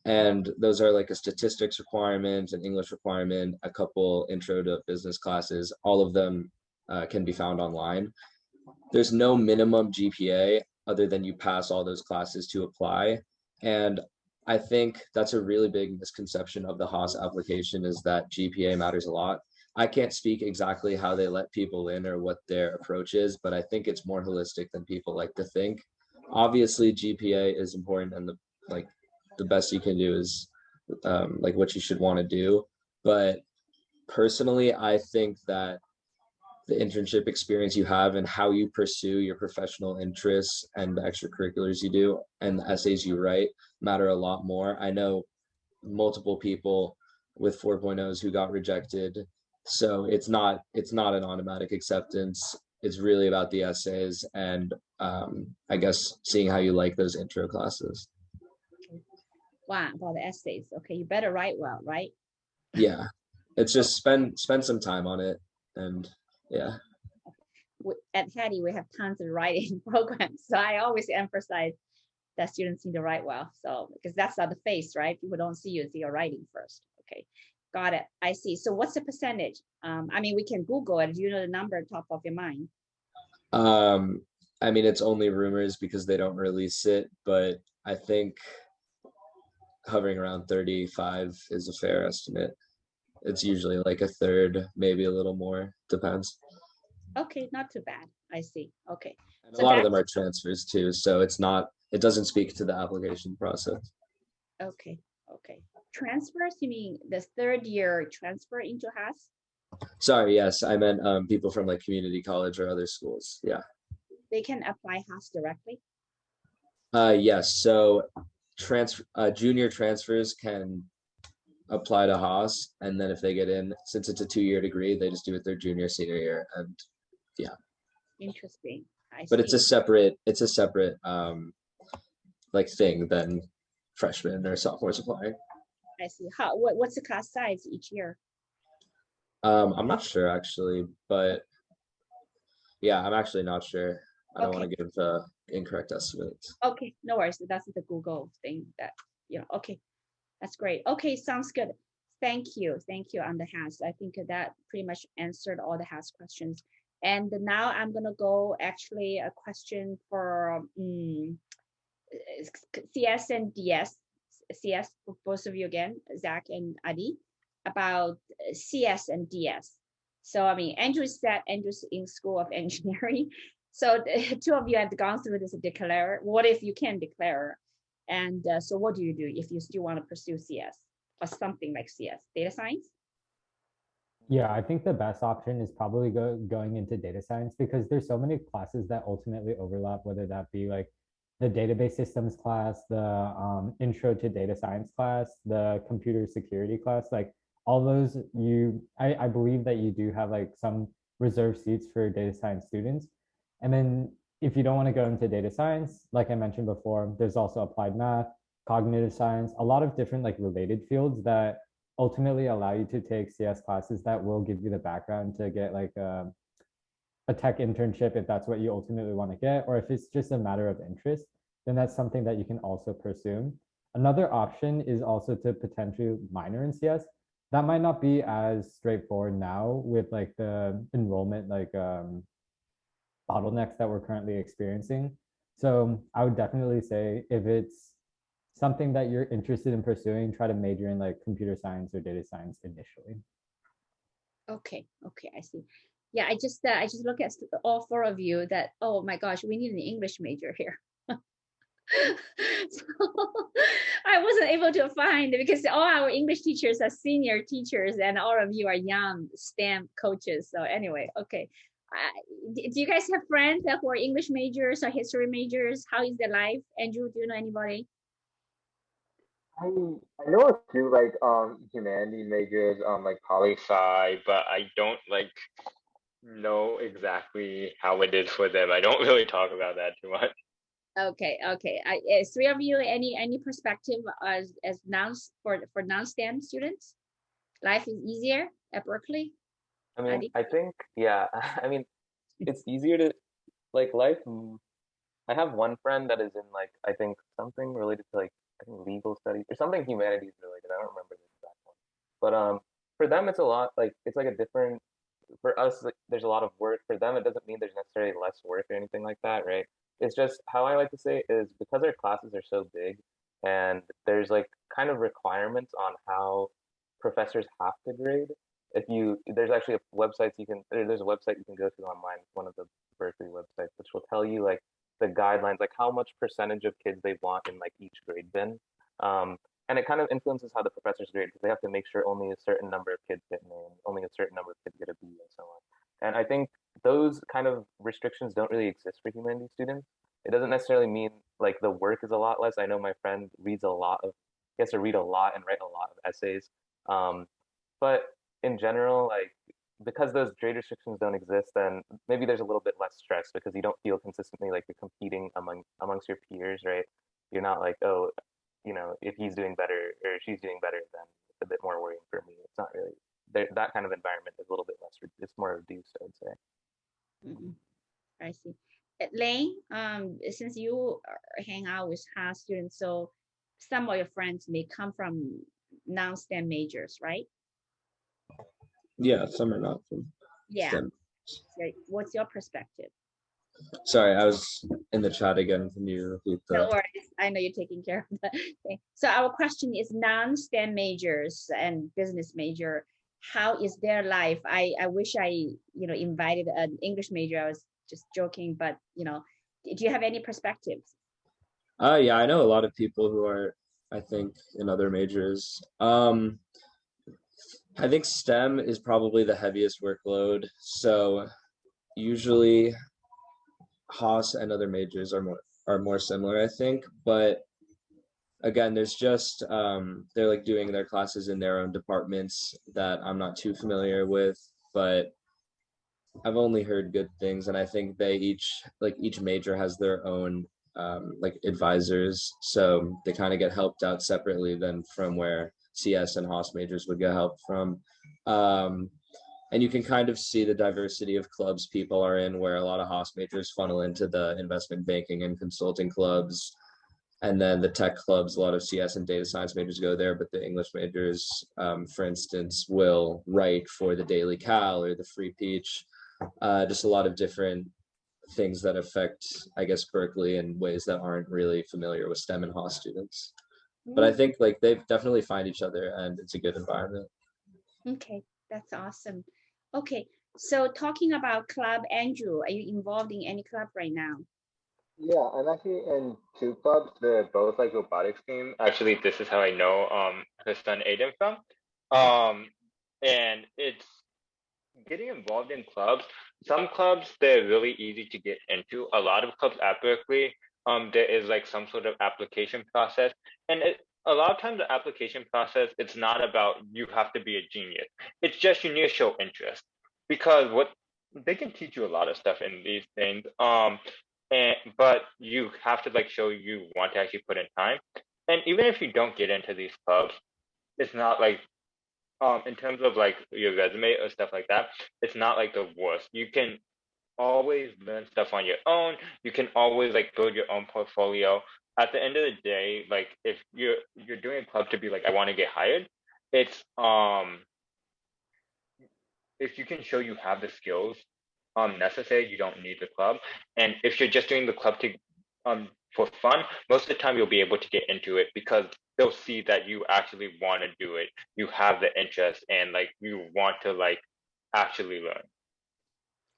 And those are like a statistics requirement, an English requirement, a couple intro to business classes. All of them can be found online. There's no minimum GPA other than you pass all those classes to apply. And I think that's a really big misconception of the Haas application is that GPA matters a lot. I can't speak exactly how they let people in or what their approach is, but I think it's more holistic than people like to think. Obviously, GPA is important, and the best you can do is like what you should want to do. But personally, I think that the internship experience you have and how you pursue your professional interests and the extracurriculars you do and the essays you write matter a lot more. I know multiple people with 4.0s who got rejected. So it's not an automatic acceptance. It's really about the essays and I guess seeing how you like those intro classes. Wow, about the essays. Okay, you better write well, right? Yeah, it's just spend some time on it, and yeah. At Hattie, we have tons of writing programs, so I always emphasize that students need to write well. So because that's not the face, right? People don't see you until you're writing first. Okay, got it. I see. So what's the percentage? I mean, we can Google it. Do you know the number on top of your mind? I mean, it's only rumors because they don't release it, but I think hovering around 35 is a fair estimate. It's usually like a third, maybe a little more, depends. Okay, not too bad. I see. Okay. And so a lot of them are transfers too, so it doesn't speak to the application process. Okay. Okay. Transfers, you mean the third year transfer into Haas? Sorry, yes, I meant people from like community college or other schools. Yeah. They can apply Haas directly? Yes. So junior transfers can apply to Haas, and then if they get in, since it's a 2-year degree, they just do it their junior, senior year, and yeah. Interesting. But it's a separate like thing than freshmen or sophomores applying. I see. What's the class size each year? I'm not sure actually, but yeah, I'm actually not sure. I don't want to give incorrect estimates. Okay, no worries. That's the Google thing that, okay. That's great. Okay, sounds good. Thank you on the Haas. I think that pretty much answered all the Haas questions. And now I'm gonna go actually a question for CS and DS. CS for both of you again, Zach and Adi, about CS and DS. So I mean, Andrew's in School of Engineering. So the two of you have gone through this declare. What if you can declare? And so what do you do if you still want to pursue CS or something like CS, data science? Yeah, I think the best option is probably going into data science, because there's so many classes that ultimately overlap, whether that be like the database systems class, the intro to data science class, the computer security class, like all those I believe that you do have like some reserved seats for data science students. And then if you don't want to go into data science, like I mentioned before, there's also applied math, cognitive science, a lot of different like related fields that ultimately allow you to take CS classes that will give you the background to get like a tech internship if that's what you ultimately want to get, or if it's just a matter of interest, then that's something that you can also pursue. Another option is also to potentially minor in CS. That might not be as straightforward now with like the enrollment like bottlenecks that we're currently experiencing. So I would definitely say if it's something that you're interested in pursuing, try to major in like computer science or data science initially. Okay, I see. Yeah, I just look at all four of you that, oh my gosh, we need an English major here. So I wasn't able to find, because all our English teachers are senior teachers and all of you are young STEM coaches. So anyway, okay. Do you guys have friends who are English majors or history majors? How is their life? Andrew, do you know anybody? I know a few like humanity majors, like poli-sci, but I don't like know exactly how it is for them. I don't really talk about that too much. Okay. Three of you, any perspective as for non-STEM students? Life is easier at Berkeley? I mean, I think, yeah, I mean, it's easier to like life. I have one friend that is in like, I think something related to like, I think legal studies or something humanities related. I don't remember the exact one. But for them, it's a lot like, it's like a different, for us, like, there's a lot of work. For them, it doesn't mean there's necessarily less work or anything like that, right? It's just how I like to say it is because our classes are so big and there's like kind of requirements on how professors have to grade. If you there's actually a website there's a website you can go to online, one of the Berkeley websites, which will tell you like the guidelines, like how much percentage of kids they want in like each grade bin. And it kind of influences how the professors grade because they have to make sure only a certain number of kids get an A and only a certain number of kids get a B and so on. And I think those kind of restrictions don't really exist for humanities students. It doesn't necessarily mean like the work is a lot less. I know my friend reads a lot of, he has to read a lot and write a lot of essays. But in general, like because those grade restrictions don't exist, then maybe there's a little bit less stress because you don't feel consistently like you're competing amongst your peers, right? You're not like, oh, you know, if he's doing better or she's doing better, then it's a bit more worrying for me. It's not really that kind of environment is a little bit less. It's more reduced, I would say. Mm-hmm. I see. Lane, since you hang out with Haas students, so some of your friends may come from non-STEM majors, right? Yeah, some are not from STEM. So what's your perspective? Sorry, I was in the chat again. Can you repeat that? No worries. I know you're taking care of that. So our question is non-STEM majors and business major. How is their life? I wish I invited an English major. I was just joking, but do you have any perspectives? Yeah, I know a lot of people who are I think, in other majors. I think STEM is probably the heaviest workload. So usually Haas and other majors are more similar, I think. But again, there's just they're like doing their classes in their own departments that I'm not too familiar with, but I've only heard good things, and I think they each major has their own like advisors, so they kind of get helped out separately than from where CS and Haas majors would get help from. Um, and you can kind of see the diversity of clubs people are in, where a lot of Haas majors funnel into the investment banking and consulting clubs. And then the tech clubs, a lot of CS and data science majors go there, but the English majors, for instance, will write for the Daily Cal or the Free Peach. Just a lot of different things that affect, I guess, Berkeley in ways that aren't really familiar with STEM and Haas students. But I think like they definitely find each other, and it's a good environment. Okay, that's awesome. Okay, so talking about club, Andrew, are you involved in any club right now? Yeah, I'm actually in two clubs. They're both like robotics team. Actually, this is how I know her son Aiden from. And it's getting involved in clubs. Some clubs they're really easy to get into. A lot of clubs at Berkeley, there is like some sort of application process, and a lot of times the application process it's not about you have to be a genius. It's just you need to show interest because what they can teach you a lot of stuff in these things. But you have to like show you want to actually put in time. And even if you don't get into these clubs, it's not like in terms of like your resume or stuff like that, it's not like the worst. You can always learn stuff on your own. You can always like build your own portfolio. At the end of the day, like if you're doing a club to be like I want to get hired, it's if you can show you have the skills necessary, you don't need the club. And if you're just doing the club to for fun, most of the time you'll be able to get into it because they'll see that you actually want to do it. You have the interest and like you want to like actually learn.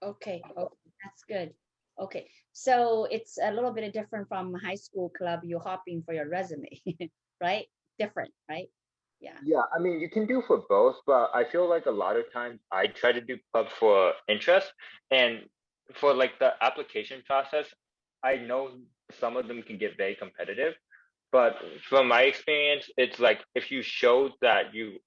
Okay, that's good. Okay, so it's a little bit different from high school club. You're hopping for your resume, right? Different, right? Yeah. Yeah, I mean, you can do for both, but I feel like a lot of times I try to do club for interest and for like the application process, I know some of them can get very competitive, but from my experience, it's like if you show that you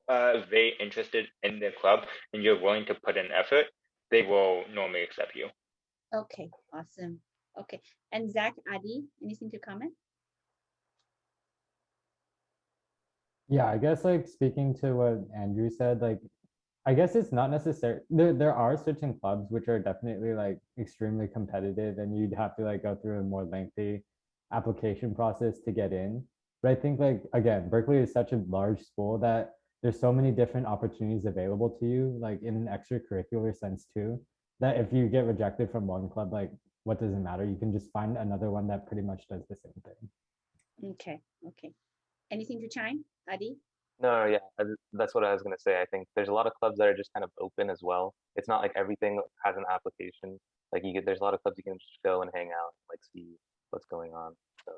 are very interested in the club and you're willing to put in effort, they will normally accept you. Okay, awesome. Okay, and Zach, Adi, anything to comment? Yeah, I guess like speaking to what Andrew said, like I guess it's not necessary. There are certain clubs which are definitely like extremely competitive, and you'd have to like go through a more lengthy application process to get in. But I think like again, Berkeley is such a large school that there's so many different opportunities available to you, like in an extracurricular sense too, that if you get rejected from one club, like what does it matter? You can just find another one that pretty much does the same thing. Okay, okay. Anything to chime, Adi? No, yeah, that's what I was gonna say. I think there's a lot of clubs that are just kind of open as well. It's not like everything has an application. Like there's a lot of clubs you can just go and hang out, like see what's going on. So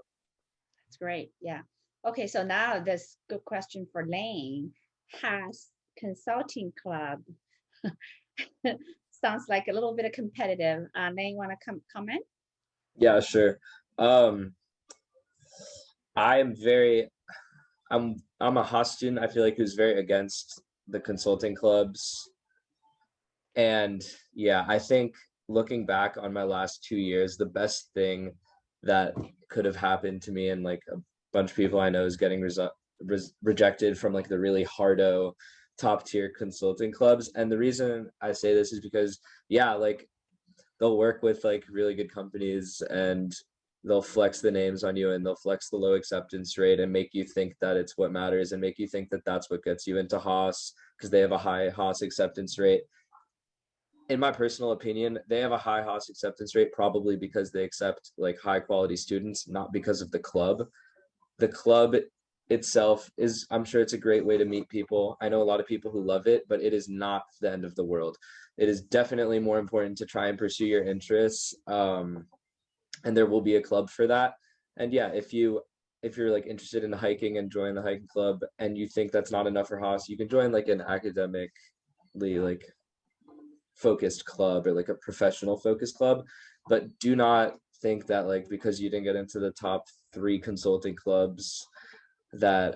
That's great. Yeah. Okay, so now this good question for Lane. Has consulting club sounds like a little bit of competitive. Lane, want to comment? Yeah, sure. I'm a Haas student. I feel like who's very against the consulting clubs. And yeah, I think looking back on my last 2 years, the best thing that could have happened to me and like a bunch of people I know is getting rejected from like the really hardo top tier consulting clubs. And the reason I say this is because yeah, like they'll work with like really good companies and they'll flex the names on you and they'll flex the low acceptance rate and make you think that it's what matters and make you think that that's what gets you into Haas because they have a high Haas acceptance rate. In my personal opinion, they have a high Haas acceptance rate probably because they accept like high quality students, not because of the club. The club itself is, I'm sure it's a great way to meet people. I know a lot of people who love it, but it is not the end of the world. It is definitely more important to try and pursue your interests. And there will be a club for that. And yeah, if you if you're like interested in hiking and join the hiking club and you think that's not enough for Haas, you can join like an academically like focused club or like a professional focused club. But do not think that like because you didn't get into the top 3 consulting clubs that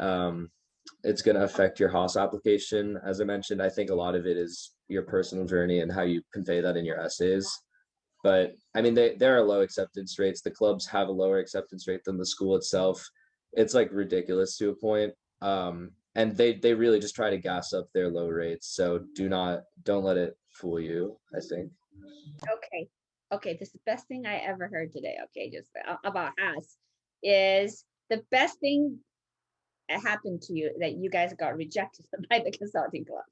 it's going to affect your Haas application. As I mentioned, I think a lot of it is your personal journey and how you convey that in your essays. But I mean, there are low acceptance rates. The clubs have a lower acceptance rate than the school itself. It's like ridiculous to a point. And they really just try to gas up their low rates. So don't let it fool you, I think. Okay, this is the best thing I ever heard today. Okay, just about us is the best thing that happened to you that you guys got rejected by the consulting club.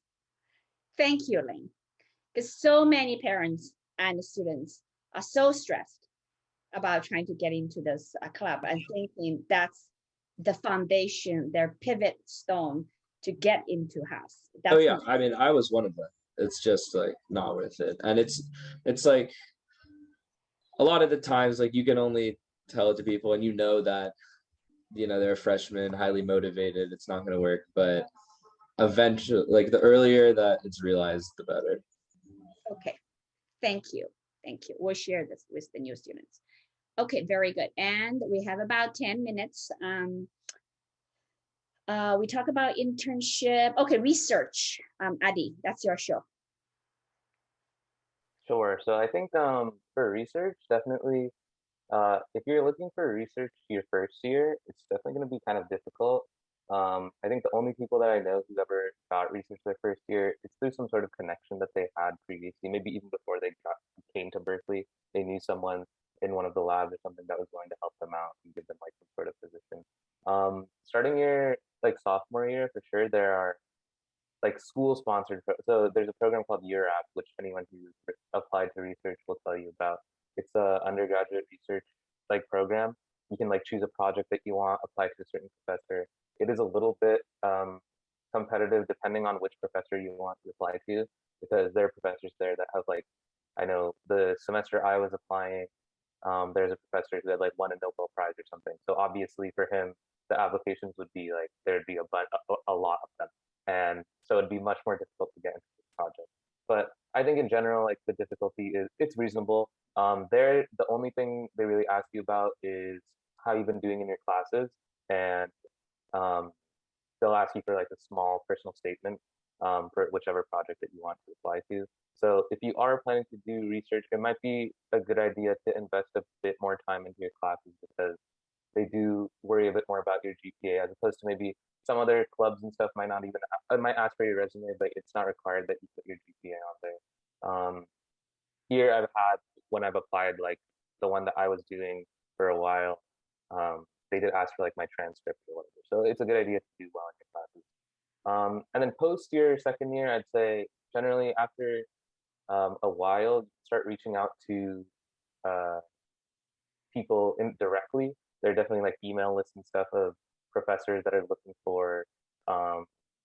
Thank you, Lynn. Because so many parents and students are so stressed about trying to get into this club and thinking that's the foundation, their pivot stone to get into Haas. Oh yeah, I mean, I was one of them. It's just like not worth it. And it's like a lot of the times like you can only tell it to people and you know that they're a freshman, highly motivated, it's not going to work, but eventually like the earlier that it's realized the better. Okay, thank you. We'll share this with the new students. Okay, very good. And we have about 10 minutes. We talk about internship. Okay, research. Adi, that's your show. Sure. So I think for research, definitely, if you're looking for research your first year, it's definitely going to be kind of difficult. I think the only people that I know who ever got research their first year, it's through some sort of connection that they had previously, maybe even before they came to Berkeley. They knew someone in one of the labs or something that was going to help them out and give them like some sort of position. Starting your like sophomore year, for sure, there are like school sponsored. So there's a program called URAP, which anyone who's applied to research will tell you about. It's a undergraduate research like program. You can like choose a project that you want, apply to a certain professor. It is a little bit competitive depending on which professor you want to apply to, because there are professors there that have like, I know the semester I was applying, there's a professor who had like won a Nobel Prize or something. So obviously for him, the applications would be like, there'd be a lot of them. And so it'd be much more difficult to get into this project. But I think in general, like the difficulty is it's reasonable. The only thing they really ask you about is how you've been doing in your classes, and they'll ask you for like a small personal statement for whichever project that you want to apply to. So if you are planning to do research, it might be a good idea to invest a bit more time into your classes, because they do worry a bit more about your GPA as opposed to maybe some other clubs and stuff might not even, it might ask for your resume, but it's not required that you put your GPA on there. Here I've had, when I've applied, like the one that I was doing for a while, they did ask for like my transcript or whatever. So it's a good idea to do well in your classes. And then post your second year, I'd say generally after a while, start reaching out to people indirectly. There are definitely like email lists and stuff of professors that are looking for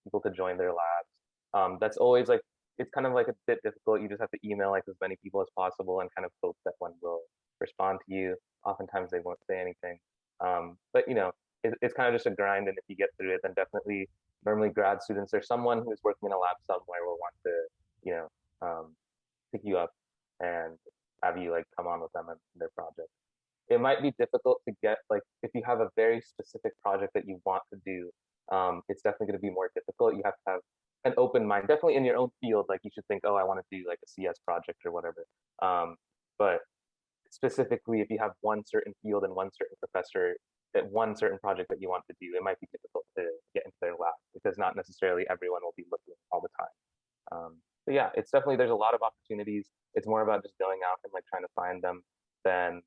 people to join their labs. That's always like, it's kind of like a bit difficult. You just have to email like as many people as possible and kind of hope that one will respond to you. Oftentimes they won't say anything. But it's kind of just a grind, and if you get through it, then definitely normally grad students or someone who's working in a lab somewhere will want to, pick you up and have you like come on with them in their project. It might be difficult to get, like, if you have a very specific project that you want to do, it's definitely going to be more difficult. You have to have an open mind, definitely in your own field. Like you should think, oh, I want to do like a CS project or whatever. But specifically, if you have one certain field and one certain professor, that one certain project that you want to do, it might be difficult to get into their lab because not necessarily everyone will be looking all the time. But yeah, it's definitely, there's a lot of opportunities. It's more about just going out and like trying to find them than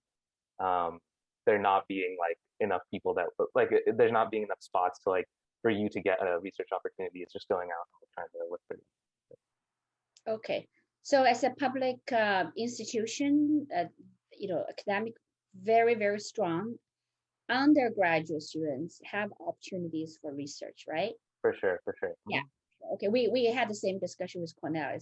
there not being like enough people that like there's not being enough spots to like for you to get a research opportunity. It's just going out and trying to look for them. Okay, so as a public institution, academic, very strong, undergraduate students have opportunities for research, right? For sure. Yeah. Okay, we had the same discussion with Cornell.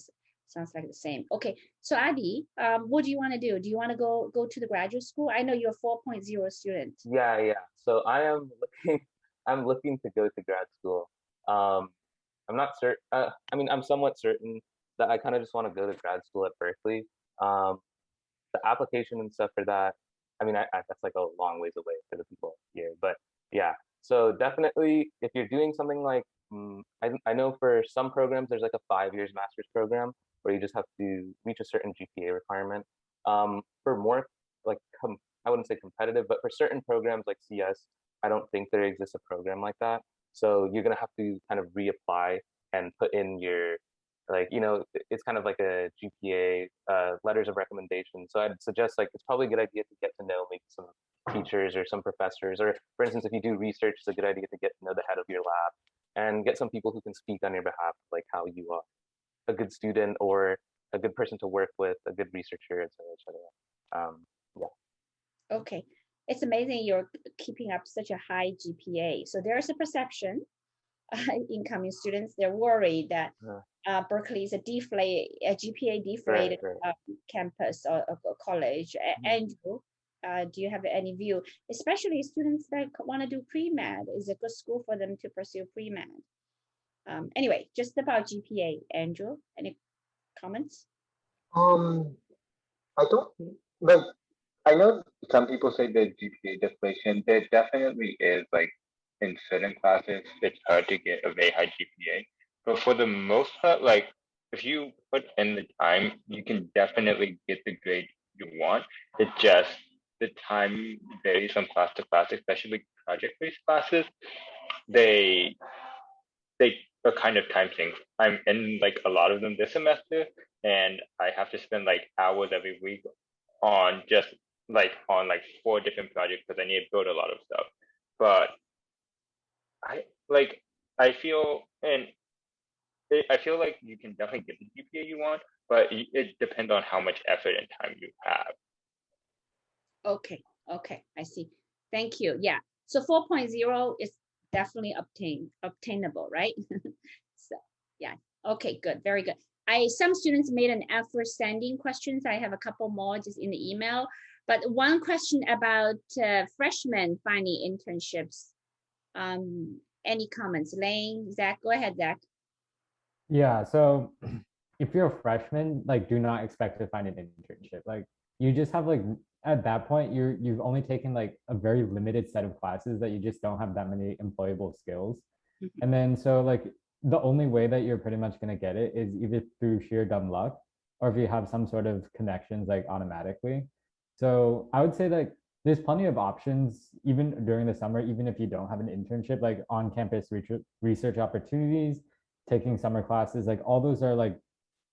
Sounds like the same. Okay, so Adi, what do you want to do? Do you want to go to the graduate school? I know you're a 4.0 student. Yeah. So I am looking. I'm looking to go to grad school. I'm not certain. I mean, I'm somewhat certain that I kind of just want to go to grad school at Berkeley. Um, the application and stuff for that. I mean, that's like a long ways away for the people here, but yeah. So definitely, if you're doing something like, I know for some programs there's like a 5 years master's program where you just have to reach a certain GPA requirement. For more like I wouldn't say competitive, but for certain programs like CS, I don't think there exists a program like that. So you're gonna have to kind of reapply and put in your like it's kind of like a GPA letters of recommendation. So I'd suggest like it's probably a good idea to get to know maybe some teachers or some professors, or for instance, if you do research, it's a good idea to get to know the head of your lab and get some people who can speak on your behalf, like how you are a good student or a good person to work with, a good researcher, etc. Yeah. Okay, it's amazing you're keeping up such a high GPA. So there's a perception, incoming students, they're worried that Berkeley is a GPA deflated Right. campus or college. Andrew, do you have any view, especially students that want to do pre-med? Is a good school for them to pursue pre-med? Anyway, just about GPA, Andrew, any comments? I don't like. I know some people say that GPA deflation. There definitely is, like, in certain classes, it's hard to get a very high GPA. But for the most part, like, if you put in the time, you can definitely get the grade you want. It's just the time varies from class to class, especially project-based classes. They they are kind of time sinks. I'm in like a lot of them this semester, and I have to spend like hours every week on just on 4 different projects because I need to build a lot of stuff. But I feel I feel like you can definitely get the GPA you want, but it depends on how much effort and time you have. Okay, I see. Thank you. Yeah, so 4.0 is definitely obtainable, right? So yeah, okay, good, very good. Some students made an effort sending questions. I have a couple more just in the email, but one question about freshmen finding internships. Any comments? Lane, Zach, go ahead, Zach. Yeah, so if you're a freshman, like do not expect to find an internship. Like you just have like at that point you've only taken like a very limited set of classes that you just don't have that many employable skills. And then so like the only way that you're pretty much going to get it is either through sheer dumb luck or if you have some sort of connections like automatically. So I would say like there's plenty of options even during the summer, even if you don't have an internship, like on-campus research opportunities, taking summer classes, like all those are like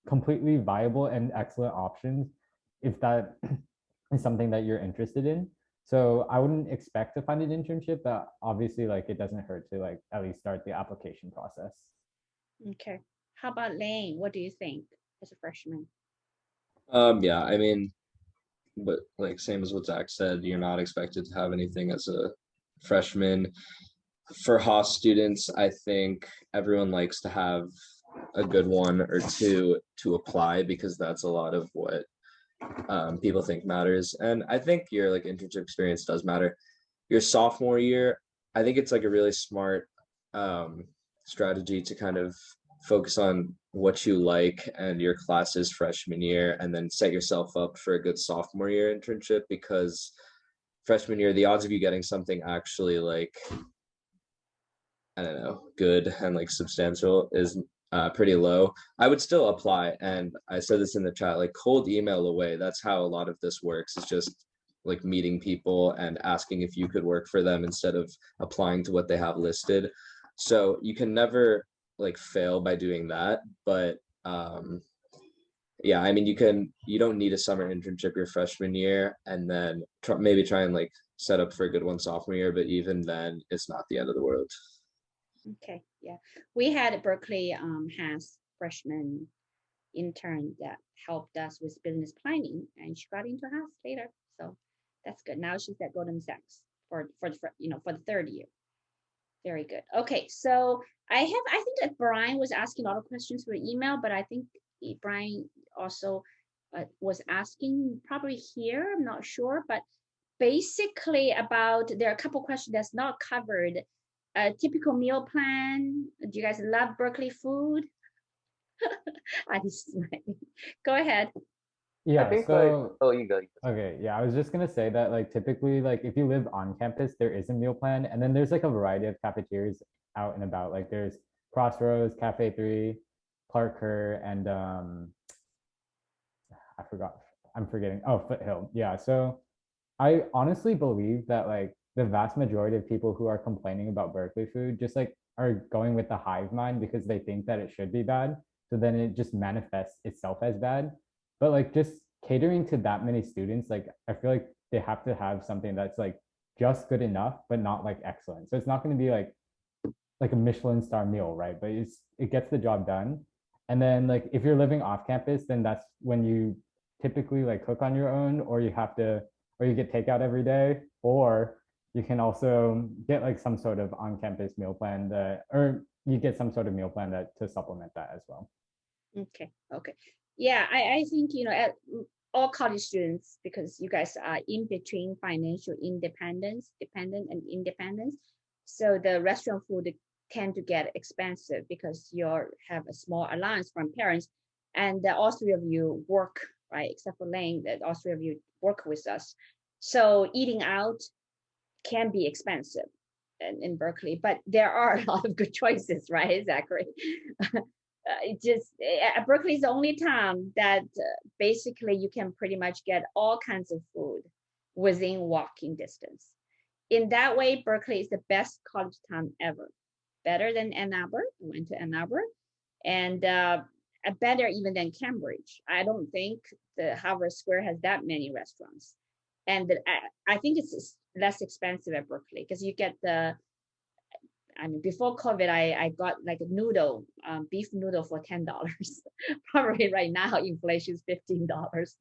completely viable and excellent options if that is something that you're interested in. So I wouldn't expect to find an internship, but obviously like it doesn't hurt to like at least start the application process. Okay, how about Lane? What do you think as a freshman? Yeah, I mean, but like same as what Zach said, you're not expected to have anything as a freshman. For Haas students, I think everyone likes to have a good 1 or 2 to apply because that's a lot of what people think matters. And I think your like internship experience does matter. Your sophomore year, I think it's like a really smart strategy to kind of focus on what you like and your classes freshman year, and then set yourself up for a good sophomore year internship, because freshman year, the odds of you getting something actually like, I don't know, good and like substantial is pretty low. I would still apply. And I said this in the chat, like cold email away. That's how a lot of this works. It's just like meeting people and asking if you could work for them instead of applying to what they have listed. So you can never like fail by doing that. But yeah, I mean, you don't need a summer internship your freshman year, and then maybe try and like set up for a good one sophomore year. But even then, it's not the end of the world. Okay, yeah, we had at Berkeley has freshman intern that helped us with business planning, and she got into Haas later, so that's good. Now she's at Goldman Sachs for the 3rd year. Very good. Okay, so I think that Brian was asking a lot of questions through email, but I think Brian also was asking probably here, I'm not sure, but basically about, there are a couple questions that's not covered. A typical meal plan. Do you guys love Berkeley food? I'm smiling. Go ahead. I Yeah, think so oh, you go. okay, yeah, I was just gonna say that like typically like if you live on campus, there is a meal plan, and then there's like a variety of cafeterias out and about. Like there's Crossroads, Cafe 3, Clark Kerr, and I forgot, I'm forgetting. Oh, Foothill. Yeah, so I honestly believe that like the vast majority of people who are complaining about Berkeley food just like are going with the hive mind because they think that it should be bad. So then it just manifests itself as bad. But like just catering to that many students, like I feel like they have to have something that's like just good enough, but not like excellent. So it's not going to be like a Michelin star meal, right? But it gets the job done. And then like if you're living off campus, then that's when you typically like cook on your own, or you have to, or you get takeout every day, or you can also get like some sort of on-campus meal plan that, or you get some sort of meal plan that to supplement that as well. Okay. Yeah, I think, at all college students, because you guys are in between financial independence, dependent and independence. So the restaurant food tend to get expensive because you have a small allowance from parents, and all three of you work, right? Except for Lane, that all three of you work with us. So eating out can be expensive in Berkeley, but there are a lot of good choices, right, Zachary? Berkeley is the only town that basically you can pretty much get all kinds of food within walking distance. In that way, Berkeley is the best college town ever, better than Ann Arbor. I went to Ann Arbor, and better even than Cambridge. I don't think the Harvard Square has that many restaurants, and I think it's less expensive at Berkeley because you get before COVID, I got like a noodle, beef noodle for $10. Probably right now, inflation is $15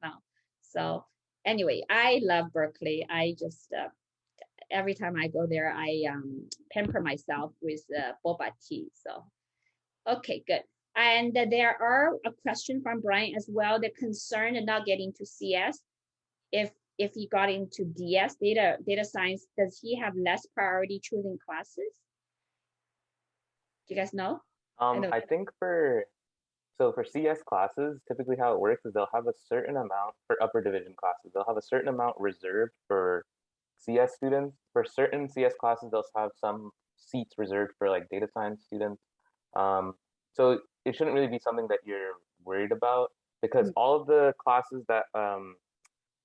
now. So anyway, I love Berkeley. I just, every time I go there, I pamper myself with boba tea. So, okay, good. And there are a question from Brian as well. They're concerned not getting to CS. If he got into DS, data science, does he have less priority choosing classes? Do you guys know? I think for CS classes, typically how it works is they'll have a certain amount for upper division classes. They'll have a certain amount reserved for CS students. For certain CS classes, they'll have some seats reserved for like data science students. So it shouldn't really be something that you're worried about because all of the classes that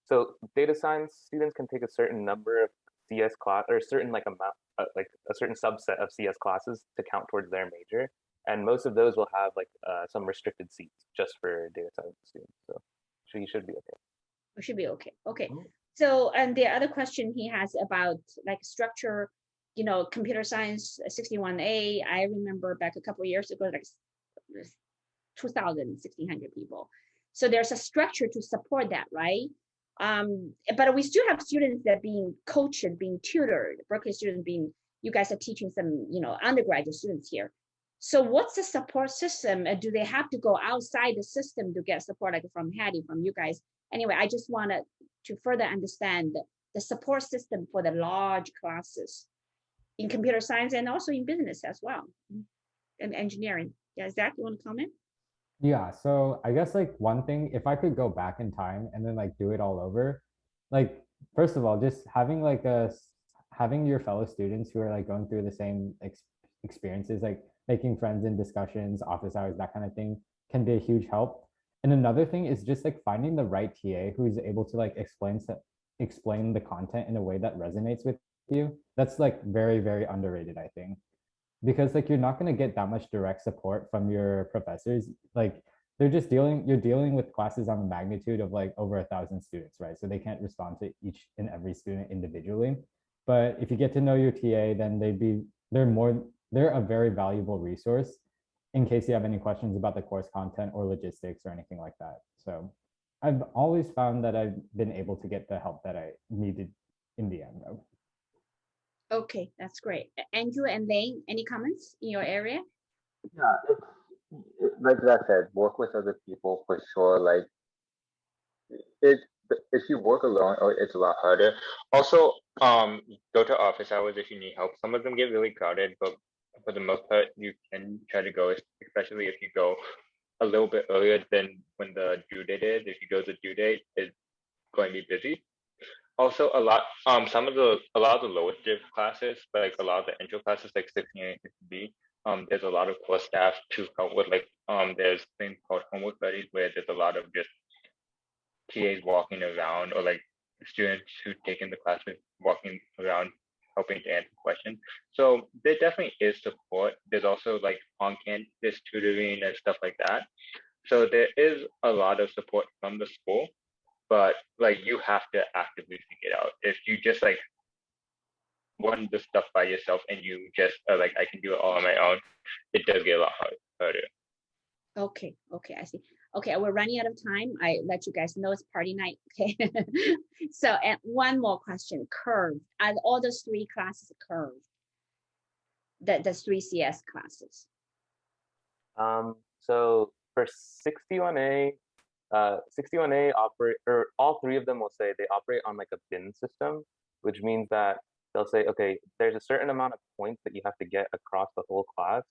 so data science students can take a certain number of CS class or a certain like amount, like a certain subset of CS classes to count towards their major, and most of those will have like some restricted seats just for data science students. So you should be okay. We should be okay. Okay. So, and the other question he has about like structure, computer science 61A. I remember back a couple of years ago, like 1,600 people. So there's a structure to support that, right? But we still have students that are being coached, being tutored. Berkeley students you guys are teaching some, undergraduate students here. So what's the support system? Do they have to go outside the system to get support, like from Hattie, from you guys? Anyway, I just wanted to further understand the support system for the large classes in computer science and also in business as well, and engineering. Yeah, Zach, you want to comment? Yeah, so I guess like one thing, if I could go back in time and then like do it all over, like first of all, just having having your fellow students who are like going through the same experiences, like making friends in discussions, office hours, that kind of thing, can be a huge help. And another thing is just like finding the right TA who's able to like explain the content in a way that resonates with you. That's like very, very underrated, I think, because like you're not going to get that much direct support from your professors. Like you're dealing with classes on the magnitude of like over 1,000 students, right? So they can't respond to each and every student individually. But if you get to know your TA, then they're a very valuable resource in case you have any questions about the course content or logistics or anything like that. So I've always found that I've been able to get the help that I needed in the end, though. Okay, that's great. Andrew and Lane, any comments in your area? Yeah, like I said, work with other people for sure. Like it, if you work alone, it's a lot harder. Also, go to office hours if you need help. Some of them get really crowded, but for the most part, you can try to go, especially if you go a little bit earlier than when the due date is. If you go the due date, it's going to be busy. Also, a lot of the lowest div classes, like a lot of the intro classes, like 16 and 60B, there's a lot of core staff to help with, like there's things called homework buddies where there's a lot of just TAs walking around, or like students who take in the class with walking around helping to answer questions. So there definitely is support. There's also like on-campus tutoring and stuff like that. So there is a lot of support from the school, but like you have to actively seek it out. If you just like run the stuff by yourself and you just are like, I can do it all on my own, it does get a lot harder. Okay, I see. Okay, we're running out of time. I let you guys know it's party night. Okay. So, and one more question: curve. Are all those 3 classes curved? The 3 CS classes. So for 61A, 61A operate, or all 3 of them will say they operate on like a bin system, which means that they'll say, okay, there's a certain amount of points that you have to get across the whole class,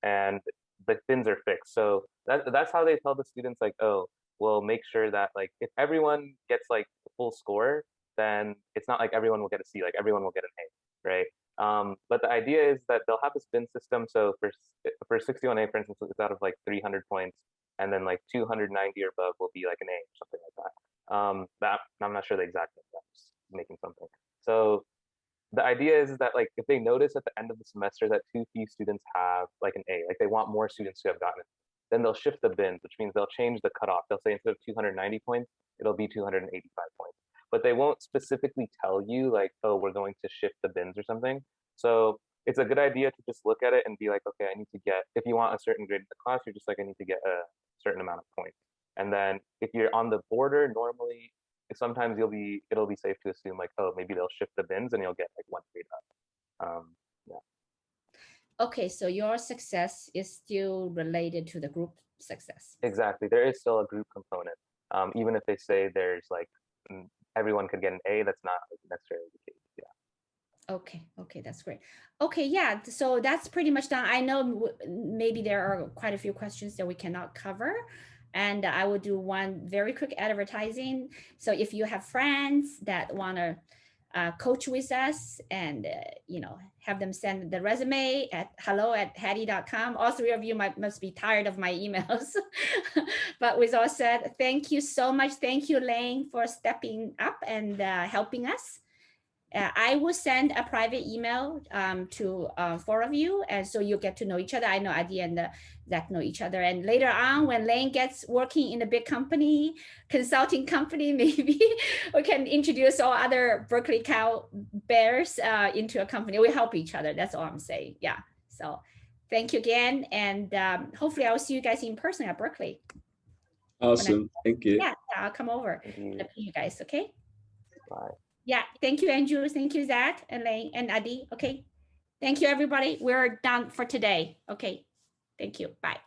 and the bins are fixed. So that's how they tell the students, like, oh, we'll make sure that like if everyone gets like the full score, then it's not like everyone will get a C, like everyone will get an A, right? But the idea is that they'll have this bin system. So for 61A, for instance, it's out of like 300 points, and then like 290 or above will be like an A or something like that. That I'm not sure the exact number. I'm just making something. So the idea is that like if they notice at the end of the semester that too few students have like an A, like they want more students to have gotten it, then they'll shift the bins, which means they'll change the cutoff. They'll say instead of 290 points, it'll be 285 points. But they won't specifically tell you like, oh, we're going to shift the bins or something. So it's a good idea to just look at it and be like, okay, I need to get, if you want a certain grade in the class, you're just like, I need to get a certain amount of points. And then if you're on the border, normally sometimes it'll be safe to assume like, oh, maybe they'll shift the bins and you'll get like 1 grade up. Yeah. Okay, so your success is still related to the group success. Exactly, there is still a group component. Even if they say there's like everyone could get an A, that's not necessarily the case. Yeah. Okay, that's great. Okay, yeah, so that's pretty much done. I know maybe there are quite a few questions that we cannot cover, and I will do one very quick advertising. So if you have friends that want to coach with us, and have them send the resume at hello@hattie.com. All 3 of you must be tired of my emails. But with all said, thank you so much. Thank you, Lane, for stepping up and helping us. I will send a private email to 4 of you, and so you get to know each other. I know Adi and Zach know each other, and later on when Lane gets working in a big company, consulting company, maybe we can introduce all other Berkeley Cow Bears into a company. We help each other. That's all I'm saying. Yeah. So thank you again, and hopefully I'll see you guys in person at Berkeley. Awesome. Thank you. Yeah, I'll come over and meet you guys. Okay. Bye. Yeah, thank you, Andrew. Thank you, Zach and Lane and Adi. Okay. Thank you, everybody. We're done for today. Okay. Thank you. Bye.